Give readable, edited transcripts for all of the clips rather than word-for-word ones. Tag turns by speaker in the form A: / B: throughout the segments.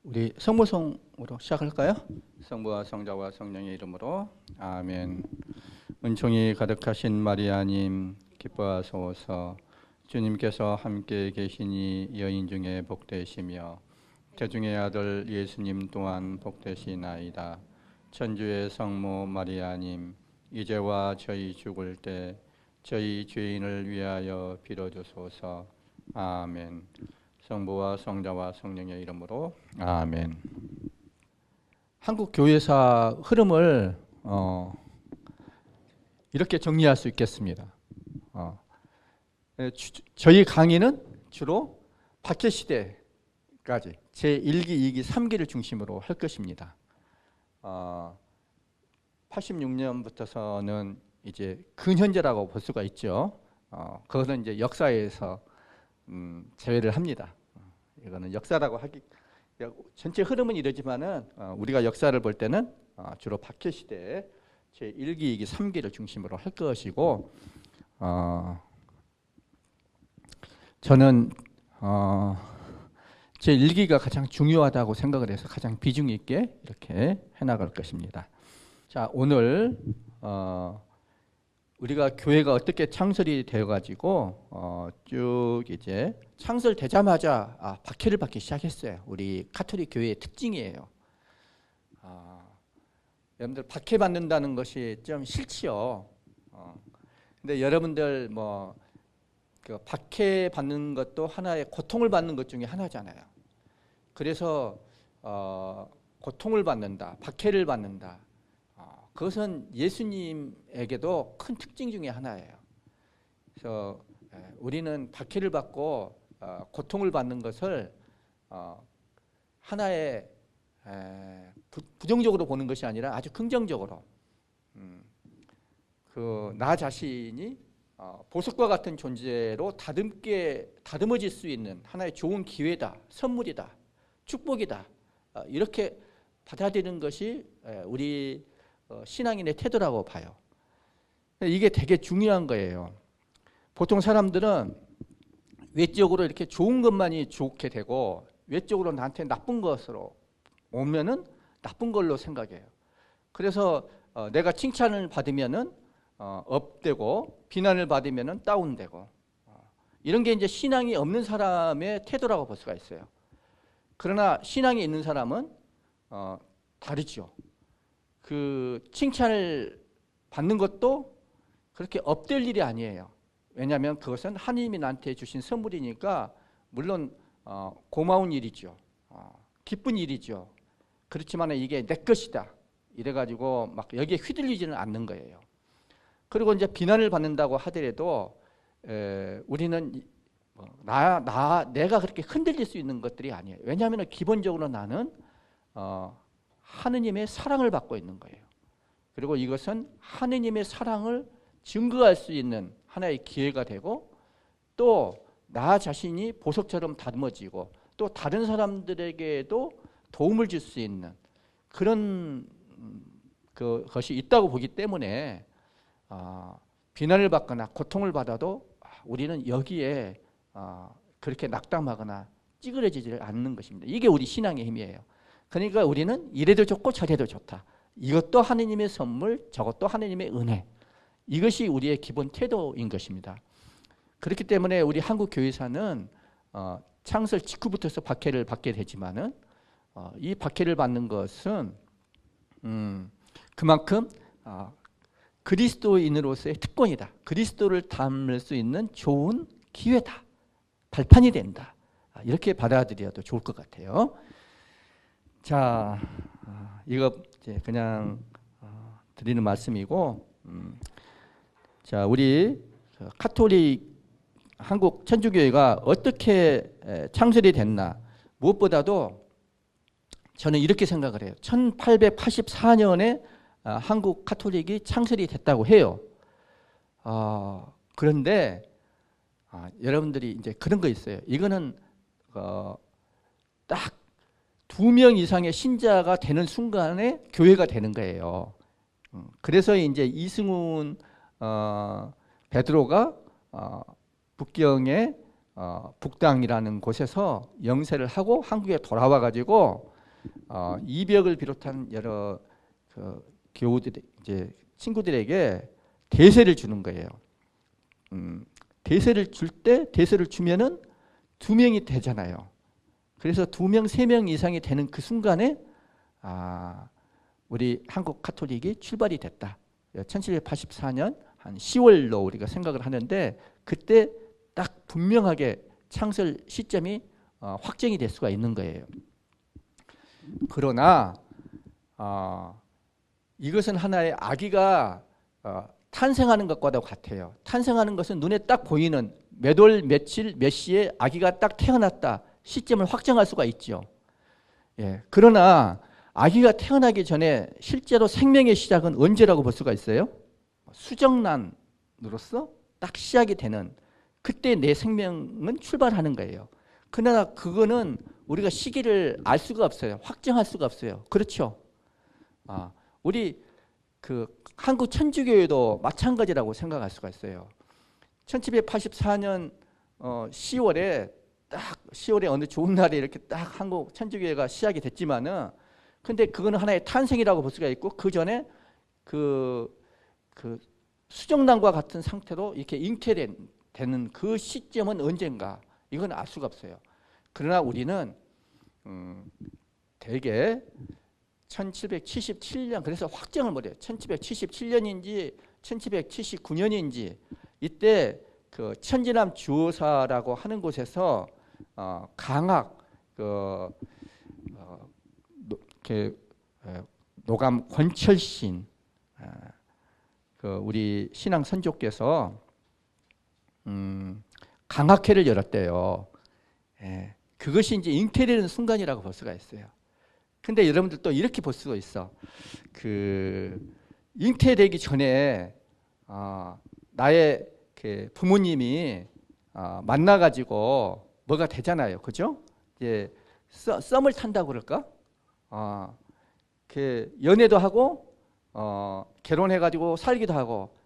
A: 우리 성모송으로 시작할까요? 성부와 성자와 성령의 이름으로 아멘. 은총이 가득하신 마리아님 기뻐하소서. 주님께서 함께 계시니 여인 중에 복되시며 태중의 아들 예수님 또한 복되시나이다. 천주의 성모 마리아님 이제와 저희 죽을 때 저희 죄인을 위하여 빌어주소서. 아멘. 성부와 성자와 성령의 이름으로 아멘. 한국 교회사 흐름을 이렇게 정리할 수 있겠습니다. 저희 강의는 주로 박해시대까지 제1기, 2기, 3기를 중심으로 할 것입니다. 86년부터서는 이제 근현재라고 볼 수가 있죠. 그것은 이제 역사에서 제외를 합니다. 이거는 역사라고 하기 전체 흐름은 이러지만은 우리가 역사를 볼 때는 주로 박해시대 제 1기, 2기, 3기를 중심으로 할 것이고 저는 제 1기가 가장 중요하다고 생각을 해서 가장 비중 있게 이렇게 해나갈 것입니다. 자, 오늘 우리가 교회가 어떻게 창설이 되어가지고 쭉 이제 창설되자마자 박해를 받기 시작했어요. 우리 가톨릭 교회의 특징이에요. 여러분들 박해 받는다는 것이 좀 싫지요. 근데 여러분들 그 박해 받는 것도 하나의 고통을 받는 것 중에 하나잖아요. 그래서 고통을 받는다, 박해를 받는다. 그것은 예수님에게도 큰 특징 중에 하나예요. 그래서 우리는 박해를 받고 고통을 받는 것을 하나의 부정적으로 보는 것이 아니라 아주 긍정적으로 나 자신이 보석과 같은 존재로 다듬어질 수 있는 하나의 좋은 기회다, 선물이다, 축복이다, 이렇게 받아들이는 것이 우리 신앙인의 태도라고 봐요. 이게 되게 중요한 거예요. 보통 사람들은 외적으로 이렇게 좋은 것만이 좋게 되고 외적으로 나한테 나쁜 것으로 오면은 나쁜 걸로 생각해요. 그래서 내가 칭찬을 받으면은 업되고 비난을 받으면은 다운되고 이런 게 이제 신앙이 없는 사람의 태도라고 볼 수가 있어요. 그러나 신앙이 있는 사람은 다르죠. 그 칭찬을 받는 것도 그렇게 업될 일이 아니에요. 왜냐하면 그것은 하나님이 나한테 주신 선물이니까 물론 고마운 일이죠. 기쁜 일이죠. 그렇지만 이게 내 것이다 이래가지고 막 여기에 휘둘리지는 않는 거예요. 그리고 이제 비난을 받는다고 하더라도 우리는 내가 그렇게 흔들릴 수 있는 것들이 아니에요. 왜냐하면 기본적으로 나는 하느님의 사랑을 받고 있는 거예요. 그리고 이것은 하느님의 사랑을 증거할 수 있는 하나의 기회가 되고 또 나 자신이 보석처럼 다듬어지고 또 다른 사람들에게도 도움을 줄 수 있는 그런 것이 있다고 보기 때문에 비난을 받거나 고통을 받아도 우리는 여기에 그렇게 낙담하거나 찌그러지지 않는 것입니다. 이게 우리 신앙의 힘이에요. 그러니까 우리는 이래도 좋고 저래도 좋다. 이것도 하느님의 선물, 저것도 하느님의 은혜. 이것이 우리의 기본 태도인 것입니다. 그렇기 때문에 우리 한국 교회사는 창설 직후부터서 박해를 받게 되지만은 이 박해를 받는 것은 그만큼 그리스도인으로서의 특권이다. 그리스도를 담을 수 있는 좋은 기회다. 발판이 된다. 이렇게 받아들여도 좋을 것 같아요. 자, 이거 이제 그냥 드리는 말씀이고, 자, 우리 가톨릭 한국 천주교회가 어떻게 창설이 됐나? 무엇보다도 저는 이렇게 생각을 해요. 1884년에 한국 가톨릭이 창설이 됐다고 해요. 그런데 여러분들이 이제 그런 거 있어요. 이거는 딱 2명 이상의 신자가 되는 순간에 교회가 되는 거예요. 그래서 이제 이승훈 베드로가 북경의 북당이라는 곳에서 영세를 하고 한국에 돌아와 가지고 이벽을 비롯한 여러 그 교우들 이제 친구들에게 대세를 주는 거예요. 대세를 줄 때 대세를 주면은 2명이 되잖아요. 그래서 2명, 3명 이상이 되는 그 순간에 우리 한국 카톨릭이 출발이 됐다. 1784년 한 10월로 우리가 생각을 하는데 그때 딱 분명하게 창설 시점이 확정이 될 수가 있는 거예요. 그러나 이것은 하나의 아기가 탄생하는 것과도 같아요. 탄생하는 것은 눈에 딱 보이는 몇 월 며칠 몇 시에 아기가 딱 태어났다 시점을 확정할 수가 있죠. 예. 그러나 아기가 태어나기 전에 실제로 생명의 시작은 언제라고 볼 수가 있어요? 수정란으로서 딱 시작이 되는 그때 내 생명은 출발하는 거예요. 그러나 그거는 우리가 시기를 알 수가 없어요. 확정할 수가 없어요. 그렇죠? 우리 그 한국 천주교회도 마찬가지라고 생각할 수가 있어요. 1784년 10월에 딱 10월에 어느 좋은 날에 이렇게 딱 한국 천주교회가 시작이 됐지만은 근데 그거는 하나의 탄생이라고 볼 수가 있고 그 전에 그 수정란과 같은 상태로 이렇게 잉태되는 그 시점은 언젠가 이건 알 수가 없어요. 그러나 우리는 대개 1777년 그래서 확정을 못해요. 1777년인지 1779년인지 이때 그 천지남 주호사라고 하는 곳에서 강학 노감 권철신 우리 신앙 선조께서 강학회를 열었대요. 예, 그것이 이제 잉태되는 순간이라고 볼 수가 있어요. 근데 여러분들 또 이렇게 볼 수가 있어. 그 잉태되기 전에 나의 그 부모님이 만나가지고 뭐가 되잖아요, 그죠? 이제 썸을 탄다고 그럴까? 그 연애도 하고 결혼해가지고 살기도 하고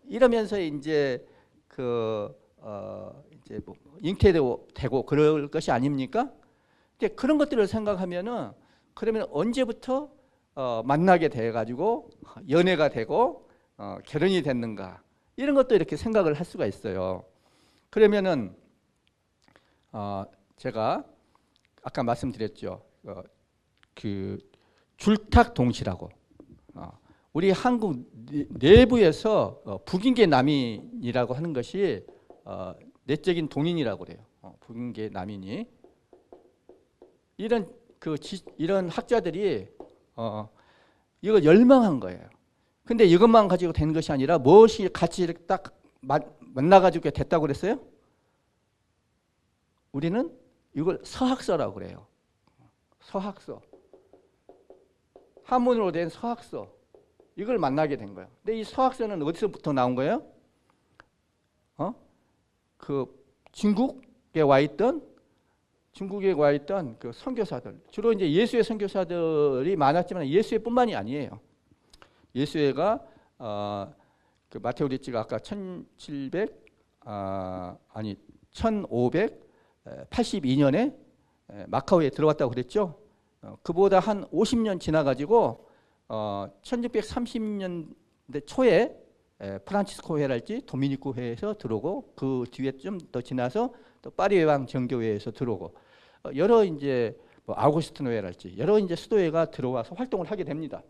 A: 이러면서 이제 이제 뭐 잉태되고 그럴 것이 아닙니까? 그런 것들을 생각하면은 그러면 언제부터 만나게 돼가지고 연애가 되고 결혼이 됐는가 이런 것도 이렇게 생각을 할 수가 있어요. 그러면은 제가 아까 말씀드렸죠. 그 줄탁동시라고 우리 한국 내부에서 북인계 남인이라고 하는 것이 내적인 동인이라고 그래요. 북인계 남인이 이런 학자들이 이걸 열망한 거예요. 근데 이것만 가지고 되는 것이 아니라 무엇이 같이 이렇게 딱 만나가지고 됐다고 그랬어요? 우리는 이걸 서학서라고 그래요. 서학서. 한문으로 된 서학서. 이걸 만나게 된 거예요. 근데 이 서학서는 어디서부터 나온 거예요? 그 중국에 와 있던 그 선교사들. 주로 이제 예수의 선교사들이 많았지만 예수의뿐만이 아니에요. 예수회가 그 마테오 리치가 아까 1582년에 마카오에 들어왔다고 그랬죠. 그보다 한 50년 지나가지고 1630년대 초에 프란치스코 회랄지 도미니코 회에서 들어오고 그 뒤에 좀 더 지나서 또 파리 외왕 정교회에서 들어오고 여러 이제 뭐 아우구스티노 회랄지 여러 이제 수도회가 들어와서 활동을 하게 됩니다.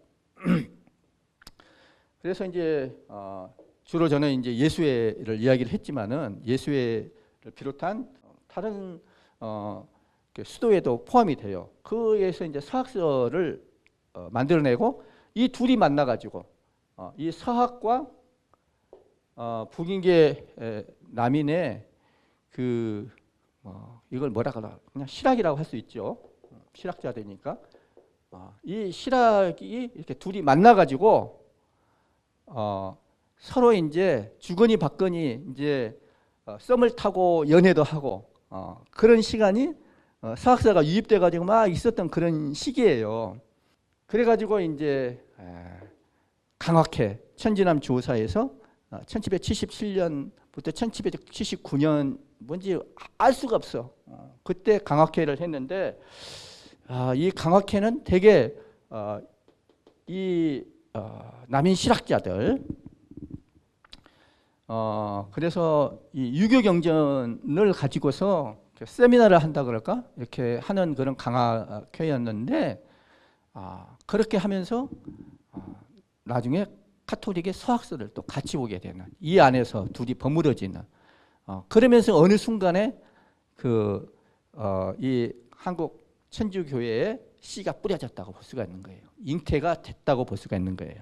A: 그래서 이제 주로 저는 이제 예수회를 이야기를 했지만은 예수회를 비롯한 다른 수도회도 포함이 돼요. 그에서 이제 서학서를 만들어내고 이 둘이 만나가지고 이 서학과 북인계 남인의 이걸 뭐라 그러나 그냥 실학이라고 할 수 있죠. 실학자되니까 이 실학이 이렇게 둘이 만나가지고 서로 이제 주거니 받거니 이제 썸을 타고 연애도 하고 그런 시간이 서학서가 유입돼가지고 막 있었던 그런 시기예요. 그래가지고 이제 강학회 천지남 주호사에서 1777년부터 1779년 뭔지 알 수가 없어. 그때 강학회를 했는데 이 강학회는 대개 이 남인 실학자들, 그래서 이 유교 경전을 가지고서 세미나를 한다 그럴까 이렇게 하는 그런 강학회였는데, 그렇게 하면서 나중에 카톨릭의 서학서를 또 같이 보게 되는, 이 안에서 둘이 버무려지는, 그러면서 어느 순간에 이 한국 천주교회에 씨가 뿌려졌다고 볼 수가 있는 거예요. 잉태가 됐다고 볼 수가 있는 거예요.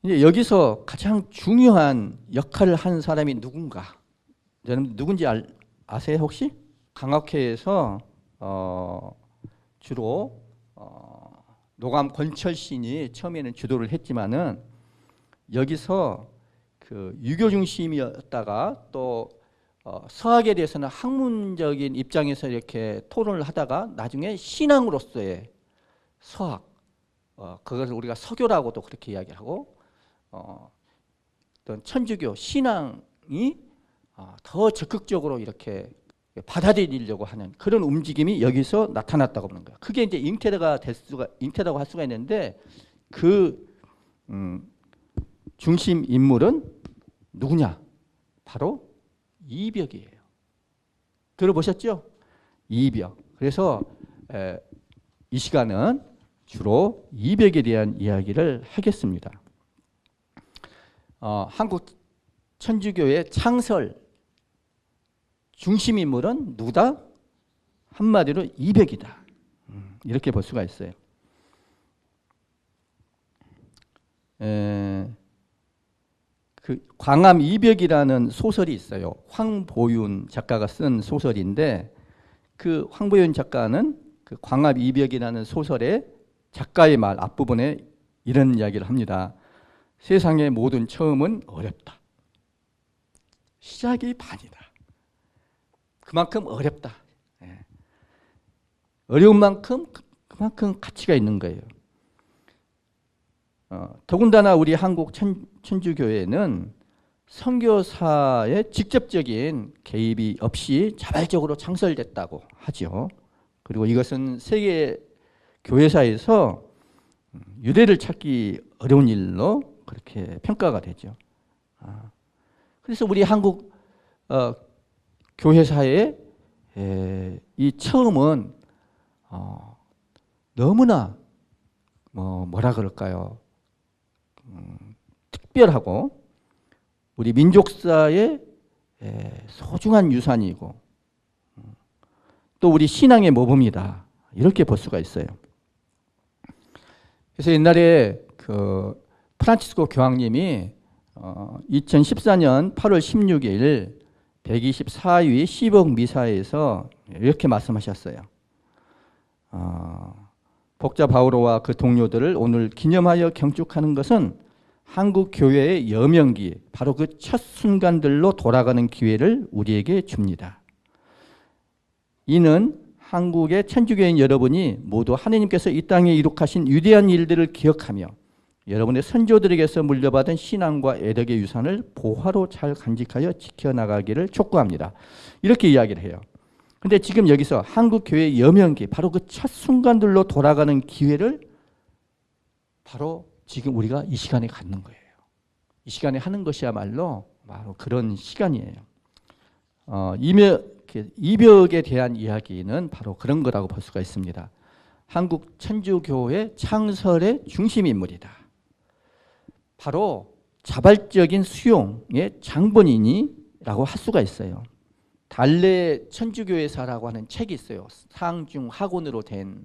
A: 이제 여기서 가장 중요한 역할을 한 사람이 누군가? 여러분 누군지 아세요 혹시? 강학회에서 주로 노감 권철신이 처음에는 주도를 했지만은, 여기서 그 유교 중심이었다가 또 서학에 대해서는 학문적인 입장에서 이렇게 토론을 하다가 나중에 신앙으로서의 서학, 그것을 우리가 서교라고도 그렇게 이야기하고, 어떤 천주교 신앙이 더 적극적으로 이렇게 받아들이려고 하는 그런 움직임이 여기서 나타났다고 보는 거예요. 그게 이제 잉태라고 할 수가 있는데, 그 중심 인물은 누구냐? 바로 이벽이에요. 들어보셨죠? 이벽. 그래서 이 시간은 주로 이벽에 대한 이야기를 하겠습니다. 한국 천주교의 창설 중심 인물은 누구다? 한마디로 이벽이다. 이렇게 볼 수가 있어요. 그 광암 이벽이라는 소설이 있어요. 황보윤 작가가 쓴 소설인데, 그 황보윤 작가는 그 광암 이벽이라는 소설의 작가의 말 앞부분에 이런 이야기를 합니다. 세상의 모든 처음은 어렵다. 시작이 반이다. 그만큼 어렵다. 어려운 만큼 그만큼 가치가 있는 거예요. 더군다나 우리 한국 천주교회는 선교사의 직접적인 개입이 없이 자발적으로 창설됐다고 하죠. 그리고 이것은 세계 교회사에서 유례를 찾기 어려운 일로 그렇게 평가가 되죠. 그래서 우리 한국 교회사의 이 처음은 너무나 뭐라 그럴까요? 특별하고 우리 민족사의 소중한 유산이고, 또 우리 신앙의 모범이다, 이렇게 볼 수가 있어요. 그래서 옛날에 그 프란치스코 교황님이 2014년 8월 16일 124위 시복 미사에서 이렇게 말씀하셨어요. 복자 바오로와 그 동료들을 오늘 기념하여 경축하는 것은 한국 교회의 여명기, 바로 그 첫 순간들로 돌아가는 기회를 우리에게 줍니다. 이는 한국의 천주교인 여러분이 모두 하느님께서 이 땅에 이룩하신 위대한 일들을 기억하며 여러분의 선조들에게서 물려받은 신앙과 애덕의 유산을 보화로 잘 간직하여 지켜나가기를 촉구합니다. 이렇게 이야기를 해요. 근데 지금 여기서 한국 교회의 여명기, 바로 그 첫 순간들로 돌아가는 기회를 바로 지금 우리가 이 시간에 갖는 거예요. 이 시간에 하는 것이야말로 바로 그런 시간이에요. 이벽에 대한 이야기는 바로 그런 거라고 볼 수가 있습니다. 한국 천주교회 창설의 중심 인물이다. 바로 자발적인 수용의 장본인이라고 할 수가 있어요. 달래 천주교회사라고 하는 책이 있어요. 상중하권으로 된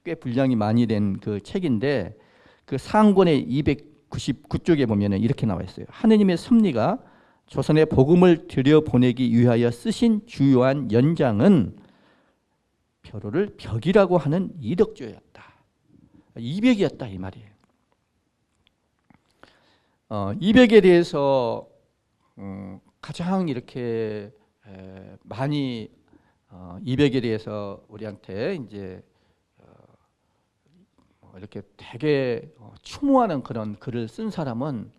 A: 꽤 분량이 많이 된 그 책인데, 그 상권의 299쪽에 보면 이렇게 나와 있어요. 하느님의 섭리가 조선에 복음을 들여보내기 위하여 쓰신 주요한 연장은 벼로를 벽이라고 하는 이덕조였다. 이벽이었다, 이 말이에요. 이벽에 대해서 가장 이렇게 많이 이벽에 대해서 우리한테 이제 이렇게 되게 추모하는 그런 글을 쓴 사람은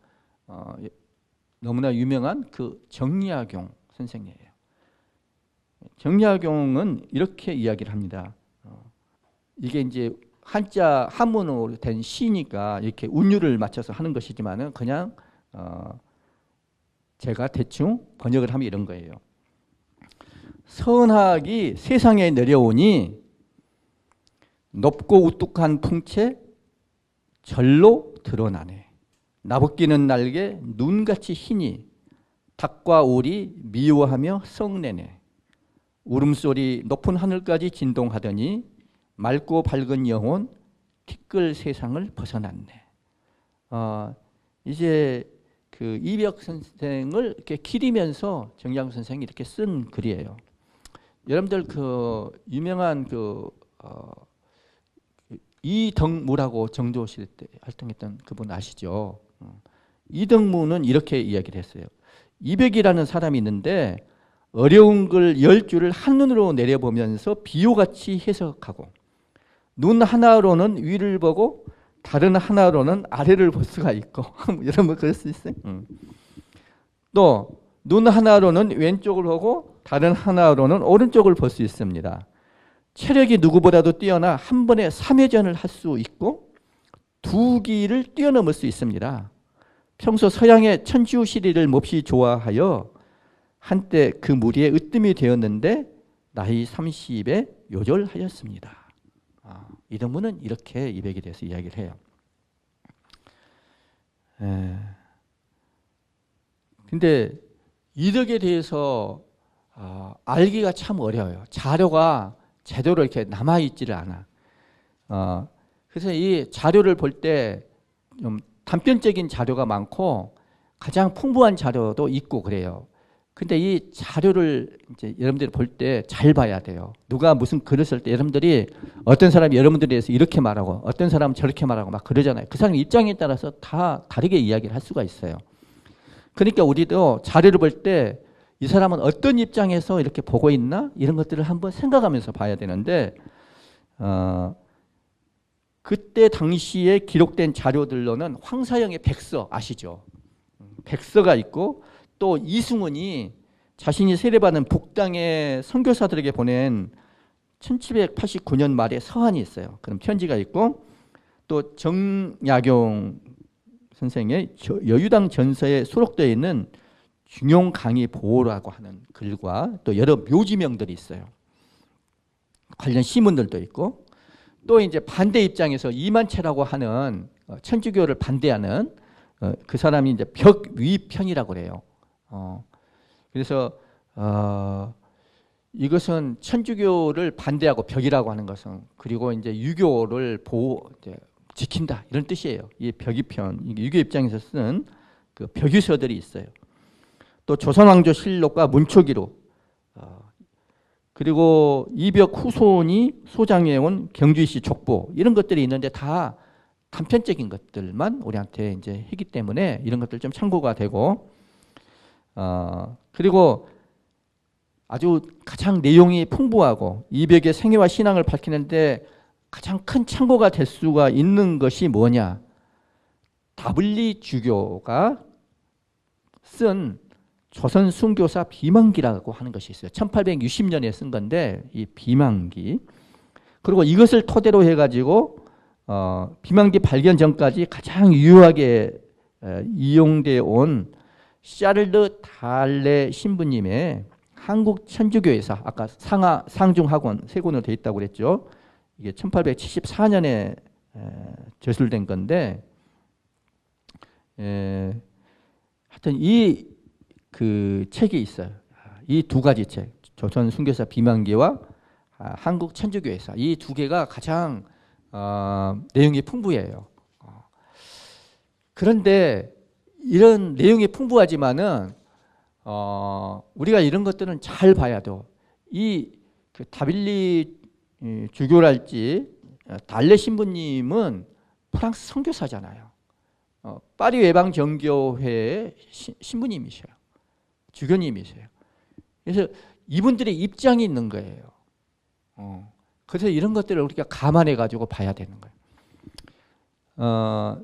A: 너무나 유명한 그 정리화경 선생이에요. 정리화경은 이렇게 이야기를 합니다. 이게 이제 한자 한문으로 된 시니까 이렇게 운율을 맞춰서 하는 것이지만은 그냥 제가 대충 번역을 하면 이런 거예요. 선악이 세상에 내려오니 높고 우뚝한 풍채 절로 드러나네. 나부끼는 날개 눈같이 희니 닭과 오리 미워하며 썩내네. 울음소리 높은 하늘까지 진동하더니 맑고 밝은 영혼 티끌 세상을 벗어났네. 이제 그 이벽 선생을 이렇게 기리면서 정양 선생이 이렇게 쓴 글이에요. 여러분들 그 유명한 그 이덕무라고 정조실 때 활동했던 그분 아시죠? 이덕무는 이렇게 이야기를 했어요. 이백이라는 사람이 있는데 어려운 글 10줄을 한눈으로 내려보면서 비호같이 해석하고 눈 하나로는 위를 보고 다른 하나로는 아래를 볼 수가 있고 여러분 그럴 수 있어요? 또 눈 하나로는 왼쪽을 보고 다른 하나로는 오른쪽을 볼 수 있습니다. 체력이 누구보다도 뛰어나 한 번에 3회전을 할 수 있고 두 기를 뛰어넘을 수 있습니다. 평소 서양의 천지우시리를 몹시 좋아하여 한때 그 무리에 으뜸이 되었는데 나이 30에 요절하였습니다. 이덕무는 이렇게 이백에 대해서 이야기를 해요. 근데 이덕에 대해서 알기가 참 어려워요. 자료가 제대로 이렇게 남아있지를 않아. 그래서 이 자료를 볼 때 좀 단편적인 자료가 많고 가장 풍부한 자료도 있고 그래요. 근데 이 자료를 이제 여러분들이 볼 때 잘 봐야 돼요. 누가 무슨 글을 쓸 때 여러분들이 어떤 사람이 여러분들에 대해서 이렇게 말하고 어떤 사람은 저렇게 말하고 막 그러잖아요. 그 사람 입장에 따라서 다 다르게 이야기를 할 수가 있어요. 그러니까 우리도 자료를 볼 때 이 사람은 어떤 입장에서 이렇게 보고 있나 이런 것들을 한번 생각하면서 봐야 되는데 그때 당시에 기록된 자료들로는 황사영의 백서 아시죠? 백서가 있고 또 이승훈이 자신이 세례받은 북당의 선교사들에게 보낸 1789년 말에 서한이 있어요. 그럼 편지가 있고 또 정약용 선생의 여유당 전서에 수록되어 있는 중용 강의 보호라고 하는 글과 또 여러 묘지명들이 있어요. 관련 시문들도 있고 또 이제 반대 입장에서 이만채라고 하는 천주교를 반대하는 그 사람이 이제 벽위편이라고 그래요. 그래서 이것은 천주교를 반대하고 벽이라고 하는 것은 그리고 이제 유교를 지킨다 이런 뜻이에요. 이 벽위편 유교 입장에서 쓴 그 벽유서들이 있어요. 또 조선왕조실록과 문초기록 그리고 이벽 후손이 소장해온 경주시 족보 이런 것들이 있는데 다 단편적인 것들만 우리한테 이제 했기 때문에 이런 것들 좀 참고가 되고 그리고 아주 가장 내용이 풍부하고 이백의 생애와 신앙을 밝히는데 가장 큰 참고가 될 수가 있는 것이 뭐냐? 다블리 주교가 쓴 조선 순교사 비만기라고 하는 것이 있어요. 1860년에 쓴 건데 이 비만기 그리고 이것을 토대로 해가지고 비만기 발견 전까지 가장 유효하게 이용되어 온 샤를르 달레 신부님의 한국 천주교회사 아까 상중학원 세 권으로 되어 있다고 그랬죠. 이게 1874년에 저술된 건데 하여튼 이 그 책이 있어요. 이 두 가지 책 조선 순교사 비만기와 한국 천주교회사 이 두 개가 가장 내용이 풍부해요. 그런데 이런 내용이 풍부하지만은 우리가 이런 것들은 잘 봐야 돼요. 이 그 다빌리 주교랄지 달레 신부님은 프랑스 선교사잖아요. 파리 외방 정교회의 신부님이셔요. 주교님이세요. 그래서 이분들의 입장이 있는 거예요. 그래서 이런 것들을 우리가 감안해 가지고 봐야 되는 거예요.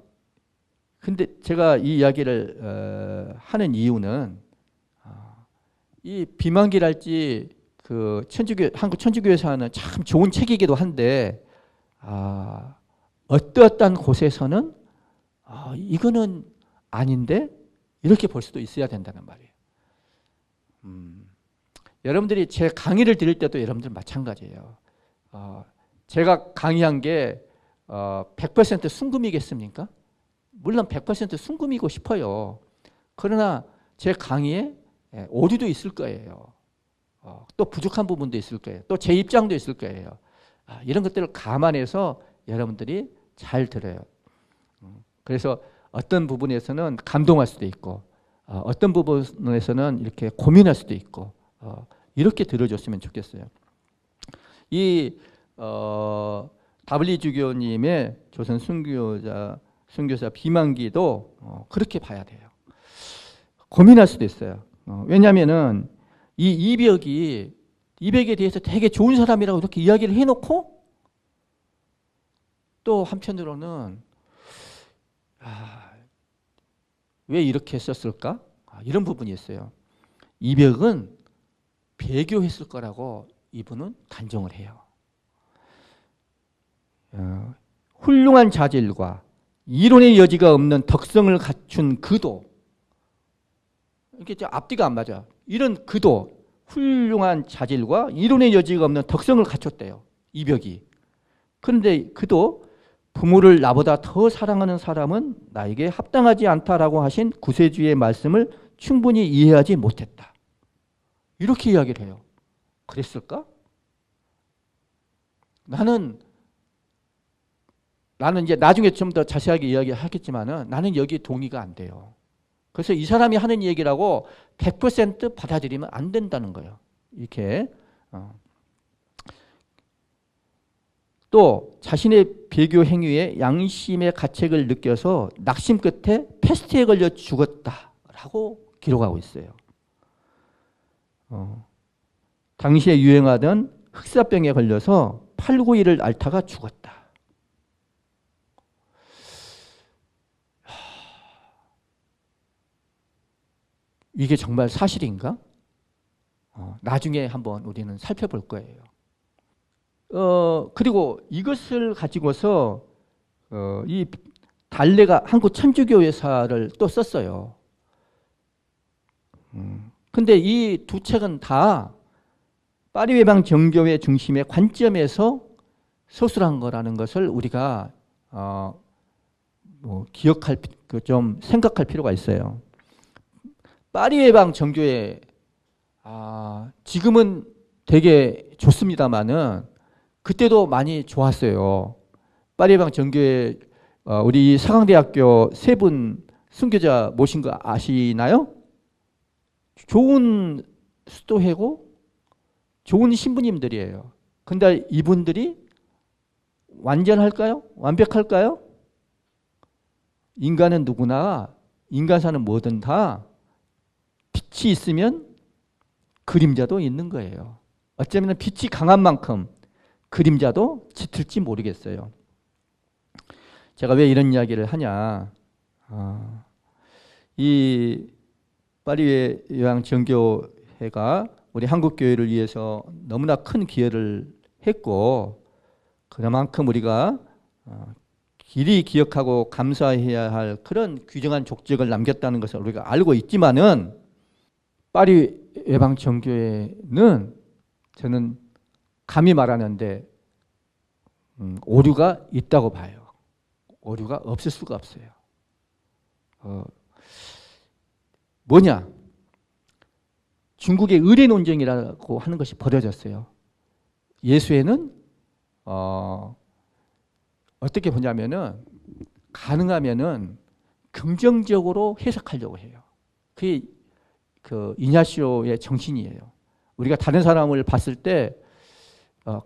A: 근데 제가 이 이야기를 하는 이유는 이 비만기랄지 그 한국 천주교에서 하는 참 좋은 책이기도 한데 어떠한 곳에서는 이거는 아닌데 이렇게 볼 수도 있어야 된다는 말이에요. 여러분들이 제 강의를 들을 때도 여러분들 마찬가지예요. 제가 강의한 게 100% 순금이겠습니까? 물론 100% 순금이고 싶어요. 그러나 제 강의에 오류도 있을 거예요. 또 부족한 부분도 있을 거예요. 또 제 입장도 있을 거예요. 이런 것들을 감안해서 여러분들이 잘 들어요. 그래서 어떤 부분에서는 감동할 수도 있고 어떤 부분에서는 이렇게 고민할 수도 있고 이렇게 들어줬으면 좋겠어요. 이 W주교님의 조선 순교자 비만기도 그렇게 봐야 돼요. 고민할 수도 있어요. 왜냐하면은 이 이벽에 대해서 되게 좋은 사람이라고 이렇게 이야기를 해놓고 또 한편으로는 왜 이렇게 했었을까? 이런 부분이 있어요. 이벽은 배교했을 거라고 이분은 단정을 해요. 훌륭한 자질과 이론의 여지가 없는 덕성을 갖춘 그도, 이게 앞뒤가 안 맞아. 이런 그도, 훌륭한 자질과 이론의 여지가 없는 덕성을 갖췄대요. 이벽이. 그런데 그도 부모를 나보다 더 사랑하는 사람은 나에게 합당하지 않다라고 하신 구세주의 말씀을 충분히 이해하지 못했다. 이렇게 이야기를 해요. 그랬을까? 나는 이제 나중에 좀 더 자세하게 이야기하겠지만은 나는 여기 동의가 안 돼요. 그래서 이 사람이 하는 얘기라고 100% 받아들이면 안 된다는 거예요. 이렇게. 또 자신의 배교 행위에 양심의 가책을 느껴서 낙심 끝에 패스트에 걸려 죽었다라고 기록하고 있어요. 당시에 유행하던 흑사병에 걸려서 8, 9일을 앓다가 죽었다. 이게 정말 사실인가? 나중에 한번 우리는 살펴볼 거예요. 그리고 이것을 가지고서 이 달래가 한국 천주교회사를 또 썼어요. 근데 이 두 책은 다 파리 외방 정교회 중심의 관점에서 서술한 거라는 것을 우리가 기억할, 좀 생각할 필요가 있어요. 파리 외방 정교회 지금은 되게 좋습니다만은 그때도 많이 좋았어요. 파리 외방 정교회 우리 사강대학교 세 분 순교자 모신 거 아시나요? 좋은 수도회고 좋은 신부님들이에요. 근데 이분들이 완전할까요? 완벽할까요? 인간은 누구나 인간사는 뭐든 다 빛이 있으면 그림자도 있는 거예요. 어쩌면 빛이 강한 만큼 그림자도 짙을지 모르겠어요. 제가 왜 이런 이야기를 하냐. 이 파리 외방 정교회가 우리 한국교회를 위해서 너무나 큰 기여를 했고 그만큼 우리가 길이 기억하고 감사해야 할 그런 귀중한 족적을 남겼다는 것을 우리가 알고 있지만은 파리 외방 정교회는 저는 감히 말하는데 오류가 있다고 봐요. 오류가 없을 수가 없어요. 뭐냐? 중국의 의례 논쟁이라고 하는 것이 벌어졌어요. 예수회는 어떻게 보냐면은 가능하면은 긍정적으로 해석하려고 해요. 그게 그 이냐시오의 정신이에요. 우리가 다른 사람을 봤을 때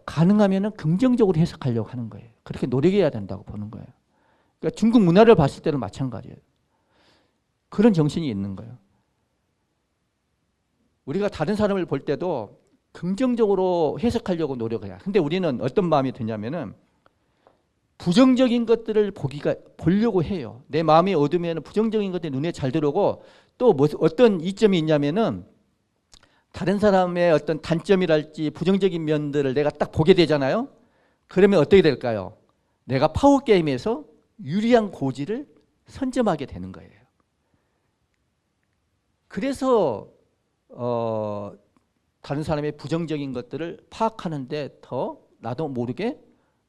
A: 가능하면은 긍정적으로 해석하려고 하는 거예요. 그렇게 노력해야 된다고 보는 거예요. 그러니까 중국 문화를 봤을 때는 마찬가지예요. 그런 정신이 있는 거예요. 우리가 다른 사람을 볼 때도 긍정적으로 해석하려고 노력해요. 근데 우리는 어떤 마음이 드냐면은 부정적인 것들을 보려고 해요. 내 마음이 어두우면 부정적인 것들이 눈에 잘 들어오고 또 어떤 이점이 있냐면은 다른 사람의 어떤 단점이랄지 부정적인 면들을 내가 딱 보게 되잖아요. 그러면 어떻게 될까요? 내가 파워게임에서 유리한 고지를 선점하게 되는 거예요. 그래서 다른 사람의 부정적인 것들을 파악하는데 더 나도 모르게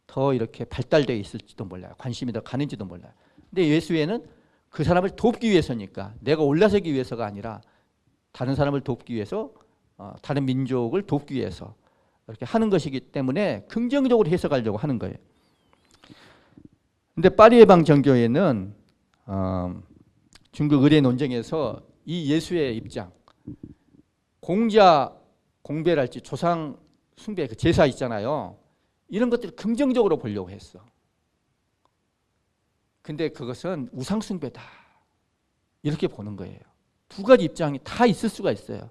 A: 더 이렇게 발달되어 있을지도 몰라요. 관심이 더 가는지도 몰라요. 근데 예수회는 그 사람을 돕기 위해서니까, 내가 올라서기 위해서가 아니라 다른 사람을 돕기 위해서, 다른 민족을 돕기 위해서 이렇게 하는 것이기 때문에 긍정적으로 해석하려고 하는 거예요. 근데 파리 예방 정교회는 중국 의례 논쟁에서 이 예수의 입장, 공자 공배랄지 조상 숭배 그 제사 있잖아요. 이런 것들을 긍정적으로 보려고 했어. 근데 그것은 우상 숭배다, 이렇게 보는 거예요. 두 가지 입장이 다 있을 수가 있어요.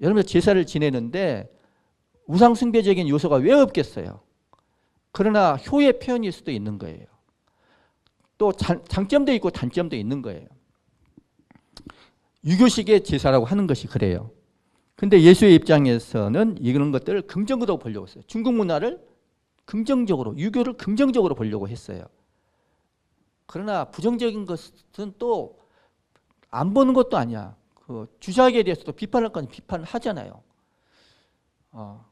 A: 여러분, 제사를 지내는데 우상 숭배적인 요소가 왜 없겠어요? 그러나 효의 표현일 수도 있는 거예요. 또 장점도 있고 단점도 있는 거예요. 유교식의 제사라고 하는 것이 그래요. 근데 예수의 입장에서는 이런 것들을 긍정적으로 보려고 했어요. 중국 문화를 긍정적으로, 유교를 긍정적으로 보려고 했어요. 그러나 부정적인 것은 또 안 보는 것도 아니야. 그 주작에 대해서도 비판할 건 비판을 하잖아요.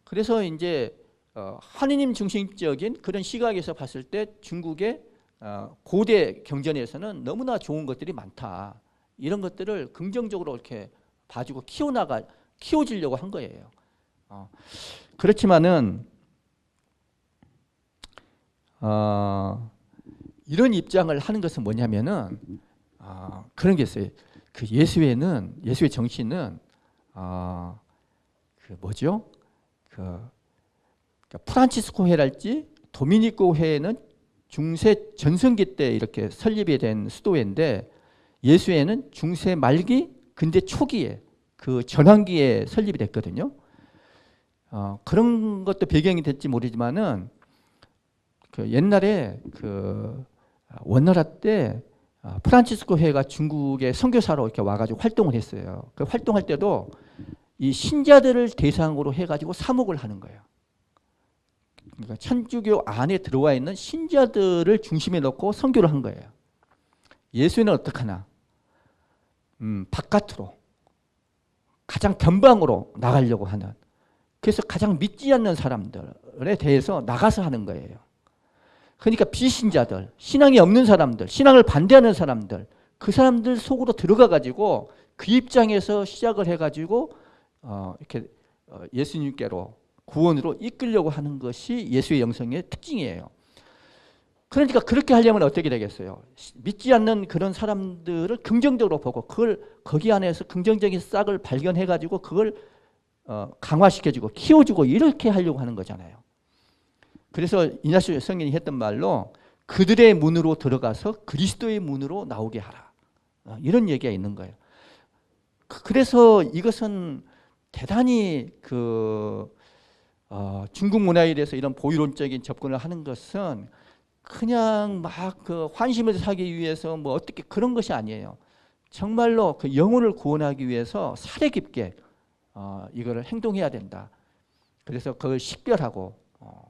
A: 그래서 이제 하느님 중심적인 그런 시각에서 봤을 때 중국의 고대 경전에서는 너무나 좋은 것들이 많다. 이런 것들을 긍정적으로 이렇게 봐주고 키워주려고 한 거예요. 그렇지만은 이런 입장을 하는 것은 뭐냐면은 그런 게 있어요. 그 예수의 정신은 그 뭐죠? 그러니까 프란치스코 회랄지 도미니코 회는 중세 전성기 때 이렇게 설립이 된 수도회인데, 예수회는 중세 말기 근대 초기에 그 전환기에 설립이 됐거든요. 그런 것도 배경이 될지 모르지만은 그 옛날에 그 원나라 때 프란치스코 회가 중국의 선교사로 이렇게 와가지고 활동을 했어요. 그 활동할 때도 이 신자들을 대상으로 해가지고 사목을 하는 거예요. 그러니까 천주교 안에 들어와 있는 신자들을 중심에 놓고 선교를 한 거예요. 예수는 어떻게 하나? 바깥으로, 가장 변방으로 나가려고 하는, 그래서 가장 믿지 않는 사람들에 대해서 나가서 하는 거예요. 그러니까 비신자들, 신앙이 없는 사람들, 신앙을 반대하는 사람들, 그 사람들 속으로 들어가 가지고 그 입장에서 시작을 해가지고 이렇게 예수님께로, 구원으로 이끌려고 하는 것이 예수의 영성의 특징이에요. 그러니까 그렇게 하려면 어떻게 되겠어요? 믿지 않는 그런 사람들을 긍정적으로 보고 그걸 거기 안에서 긍정적인 싹을 발견해 가지고 그걸 강화시켜주고 키워주고 이렇게 하려고 하는 거잖아요. 그래서 이냐시오 성인이 했던 말로 그들의 문으로 들어가서 그리스도의 문으로 나오게 하라, 이런 얘기가 있는 거예요. 그래서 이것은 대단히 중국 문화에 대해서 이런 보유론적인 접근을 하는 것은 그냥 막 그 환심을 사기 위해서 뭐 어떻게 그런 것이 아니에요. 정말로 그 영혼을 구원하기 위해서 사려 깊게 이거를 행동해야 된다. 그래서 그걸 식별하고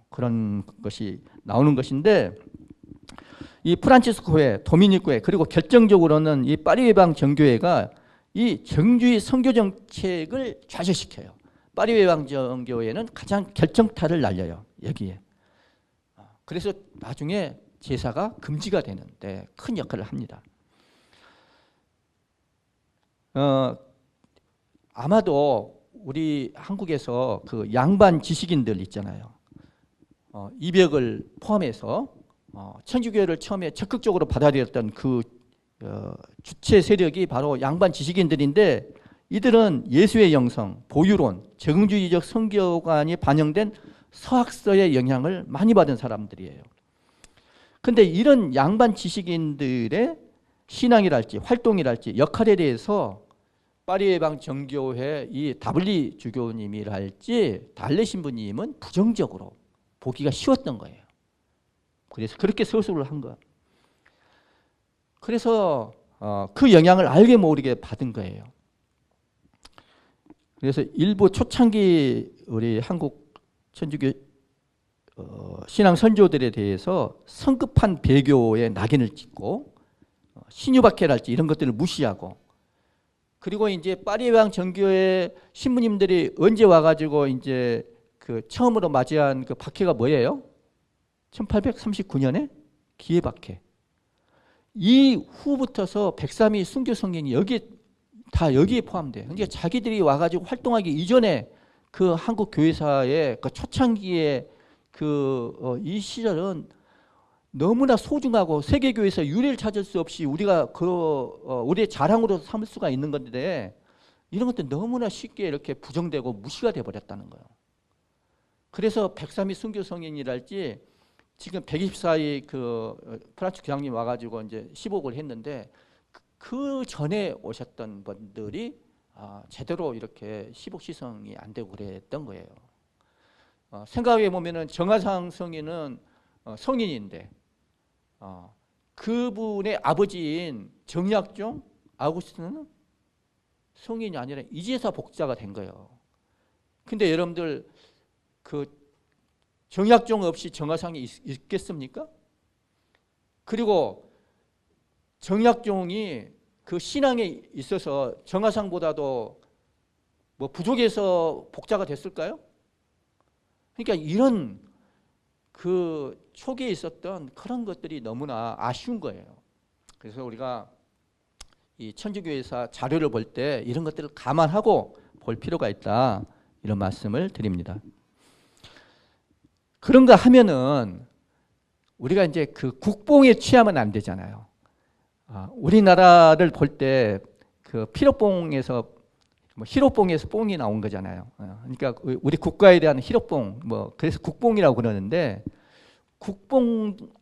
A: 그런 것이 나오는 것인데, 이 프란치스코회, 도미니코회, 그리고 결정적으로는 이 파리 예방 정교회가 이 정주의 선교 정책을 좌절시켜요. 파리 예방 정교회는 가장 결정타를 날려요, 여기에. 그래서 나중에 제사가 금지가 되는데 큰 역할을 합니다. 아마도 우리 한국에서 그 양반 지식인들 있잖아요. 이벽을 포함해서 천주교를 처음에 적극적으로 받아들였던 그 주체 세력이 바로 양반 지식인들인데, 이들은 예수의 영성, 보유론, 적응주의적 선교관이 반영된 서학서의 영향을 많이 받은 사람들이에요. 근데 이런 양반 지식인들의 신앙이랄지 활동이랄지 역할에 대해서 파리 예방 정교회 이 다블리 주교님이랄지 달레 신부님은 부정적으로 보기가 쉬웠던 거예요. 그래서 그렇게 서술을 한 거예요. 그래서 그 영향을 알게 모르게 받은 거예요. 그래서 일부 초창기 우리 한국 천주교 신앙 선조들에 대해서 성급한 배교의 낙인을 찍고 신유박해랄지 이런 것들을 무시하고, 그리고 이제 파리왕 정교회 신부님들이 언제 와가지고 이제 그 처음으로 맞이한 그 박해가 뭐예요? 1839년에 기해박해. 이 후부터서 103위 순교 성경이 여기에 포함돼요. 그러니까 자기들이 와가지고 활동하기 이전에 그 한국 교회사의 그 초창기에 이 시절은 너무나 소중하고 세계교회에서 유례를 찾을 수 없이 우리가 우리의 자랑으로 삼을 수가 있는 건데, 이런 것들 너무나 쉽게 이렇게 부정되고 무시가 돼 버렸다는 거예요. 그래서 103위 순교 성인이랄지 지금 124위 프란츠 교장님 와가지고 이제 시복을 했는데, 그 전에 오셨던 분들이 제대로 이렇게 시복 시성이 안 되고 그랬던 거예요. 생각해 보면은 정하상 성인은 성인인데 그분의 아버지인 정약종 아우구스티누는 성인이 아니라 이제서 복자가 된 거예요. 근데 여러분들 정약종 없이 정하상이 있겠습니까? 그리고 정약종이 그 신앙에 있어서 정하상보다도 뭐 부족해서 복자가 됐을까요? 그러니까 이런 초기에 있었던 그런 것들이 너무나 아쉬운 거예요. 그래서 우리가 이 천주교회사 자료를 볼 때 이런 것들을 감안하고 볼 필요가 있다, 이런 말씀을 드립니다. 그런가 하면은 우리가 이제 그 국뽕에 취하면 안 되잖아요. 우리나라를 볼 때 그 피로뽕에서 희로뽕에서 뽕이 나온 거잖아요. 그러니까 우리 국가에 대한 희로뽕, 그래서 국뽕이라고 그러는데,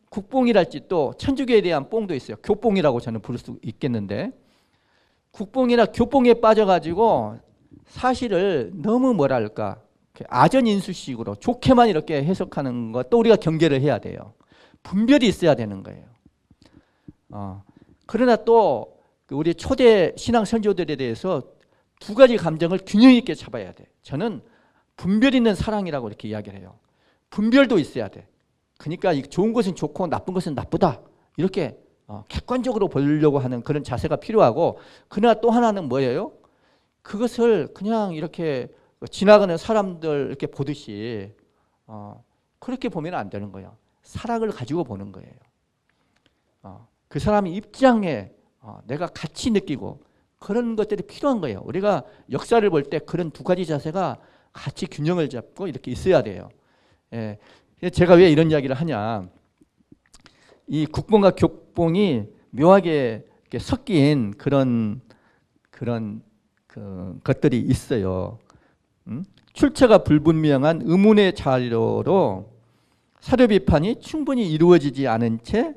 A: 국뽕이랄지 또 천주교에 대한 뽕도 있어요. 교뽕이라고 저는 부를 수 있겠는데, 국뽕이나 교뽕에 빠져가지고 사실을 너무 뭐랄까 아전인수식으로 좋게만 이렇게 해석하는 것도 우리가 경계를 해야 돼요. 분별이 있어야 되는 거예요. 그러나 또 우리 초대 신앙 선조들에 대해서 두 가지 감정을 균형 있게 잡아야 돼. 저는 분별 있는 사랑이라고 이렇게 이야기를 해요. 분별도 있어야 돼. 그러니까 좋은 것은 좋고 나쁜 것은 나쁘다, 이렇게 객관적으로 보려고 하는 그런 자세가 필요하고, 그러나 또 하나는 뭐예요? 그것을 그냥 이렇게 지나가는 사람들 이렇게 보듯이 그렇게 보면 안 되는 거예요. 사랑을 가지고 보는 거예요. 그 사람의 입장에 내가 같이 느끼고 그런 것들이 필요한 거예요. 우리가 역사를 볼 때 그런 두 가지 자세가 같이 균형을 잡고 이렇게 있어야 돼요. 예. 제가 왜 이런 이야기를 하냐, 이 국뽕과 교뽕이 묘하게 섞인 그런 것들이 있어요. 출처가 불분명한 의문의 자료로 사료 비판이 충분히 이루어지지 않은 채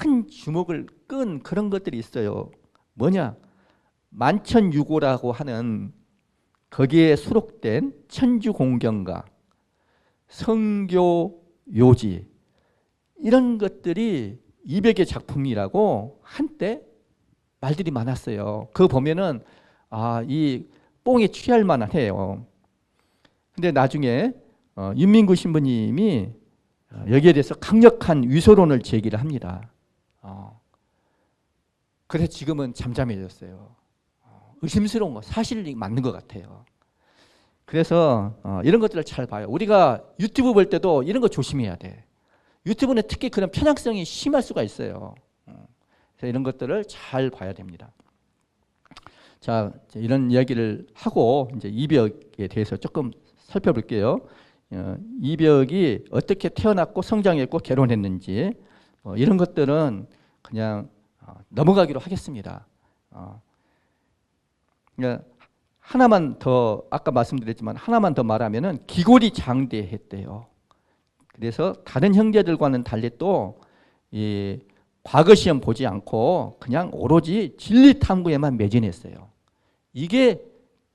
A: 큰 주목을 끈 그런 것들이 있어요. 뭐냐? 만천유고라고 하는 거기에 수록된 천주공경가, 성교요지, 이런 것들이 200의 작품이라고 한때 말들이 많았어요. 그거 보면은 이 뽕에 취할 만해요. 근데 나중에 윤민구 신부님이 여기에 대해서 강력한 위소론을 제기를 합니다. 그래서 지금은 잠잠해졌어요. 의심스러운 거, 사실이 맞는 것 같아요. 그래서 이런 것들을 잘 봐요. 우리가 유튜브 볼 때도 이런 거 조심해야 돼. 유튜브는 특히 그런 편향성이 심할 수가 있어요. 그래서 이런 것들을 잘 봐야 됩니다. 자, 이런 이야기를 하고 이제 이벽에 대해서 조금 살펴볼게요. 이벽이 어떻게 태어났고 성장했고 결혼했는지, 이런 것들은 그냥 넘어가기로 하겠습니다. 그러니까 하나만 더, 아까 말씀드렸지만 하나만 더 말하면은 기골이 장대했대요. 그래서 다른 형제들과는 달리 또 이 과거 시험 보지 않고 그냥 오로지 진리 탐구에만 매진했어요. 이게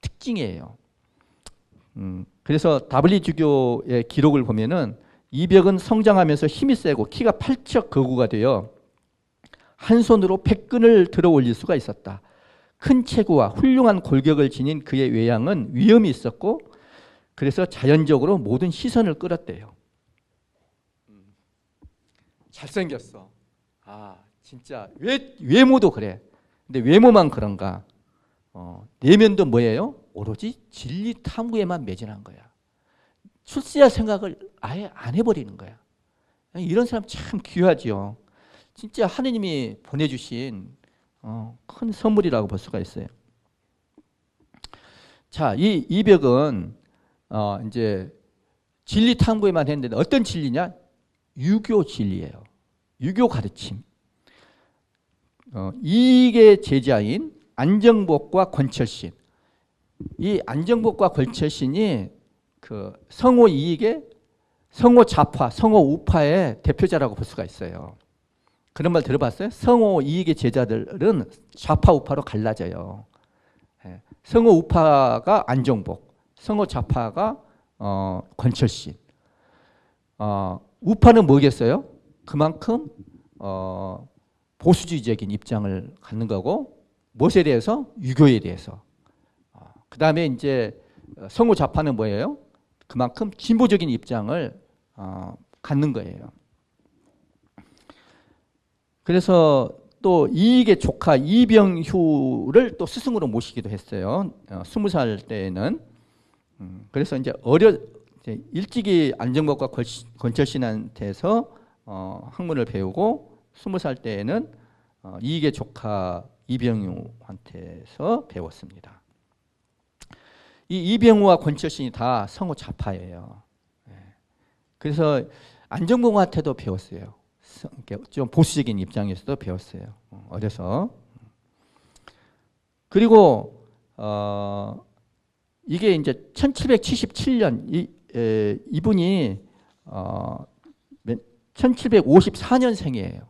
A: 특징이에요. 그래서 W주교의 기록을 보면은 이벽은 성장하면서 힘이 세고 키가 8척 거구가 되어 한 손으로 100근을 들어 올릴 수가 있었다. 큰 체구와 훌륭한 골격을 지닌 그의 외양은 위엄이 있었고, 그래서 자연적으로 모든 시선을 끌었대요. 잘생겼어. 진짜 외모도 그래. 근데 외모만 그런가? 내면도 뭐예요? 오로지 진리 탐구에만 매진한 거야. 출세할 생각을 아예 안 해버리는 거야. 이런 사람 참 귀하지요. 진짜 하느님이 보내주신 큰 선물이라고 볼 수가 있어요. 자, 이 이벽은 이제 진리 탐구에만 했는데 어떤 진리냐? 유교 진리예요. 유교 가르침. 이익의 제자인 안정복과 권철신. 이 안정복과 권철신이 그 성호 이익의 성호 좌파, 성호 우파의 대표자라고 볼 수가 있어요. 그런 말 들어봤어요? 성호 이익의 제자들은 좌파 우파로 갈라져요. 성호 우파가 안정복, 성호 좌파가 권철신. 우파는 뭐겠어요? 그만큼 보수주의적인 입장을 갖는 거고, 무엇에 대해서? 유교에 대해서. 그 다음에 이제 성호 좌파는 뭐예요? 그만큼 진보적인 입장을 갖는 거예요. 그래서 또 이익의 조카 이병휴를 또 스승으로 모시기도 했어요. 20살 때에는. 그래서 이제 일찍이 안정복과 권철신한테서 학문을 배우고 20살 때에는 이익의 조카 이병휴한테서 배웠습니다. 이 이병휴와 권철신이 다 성호 좌파예요. 그래서 안정복한테도 배웠어요. 좀 보수적인 입장에서도 배웠어요. 어려서. 그리고 이게 이제 1777년 이분이 1754년생이에요.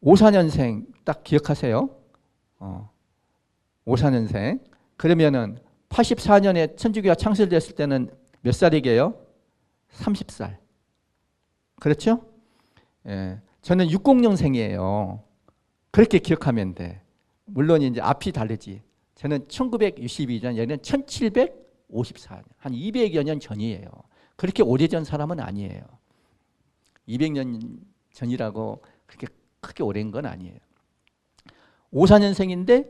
A: 54년생 딱 기억하세요. 54년생. 그러면은 84년에 천주교가 창설됐을 때는 몇 살이게요? 30살. 그렇죠? 예. 저는 60년생이에요. 그렇게 기억하면 돼. 물론 이제 앞이 다르지. 저는 1962년, 얘는 1754년. 한 200여 년 전이에요. 그렇게 오래전 사람은 아니에요. 200년 전이라고 그렇게 크게 오랜 건 아니에요. 54년생인데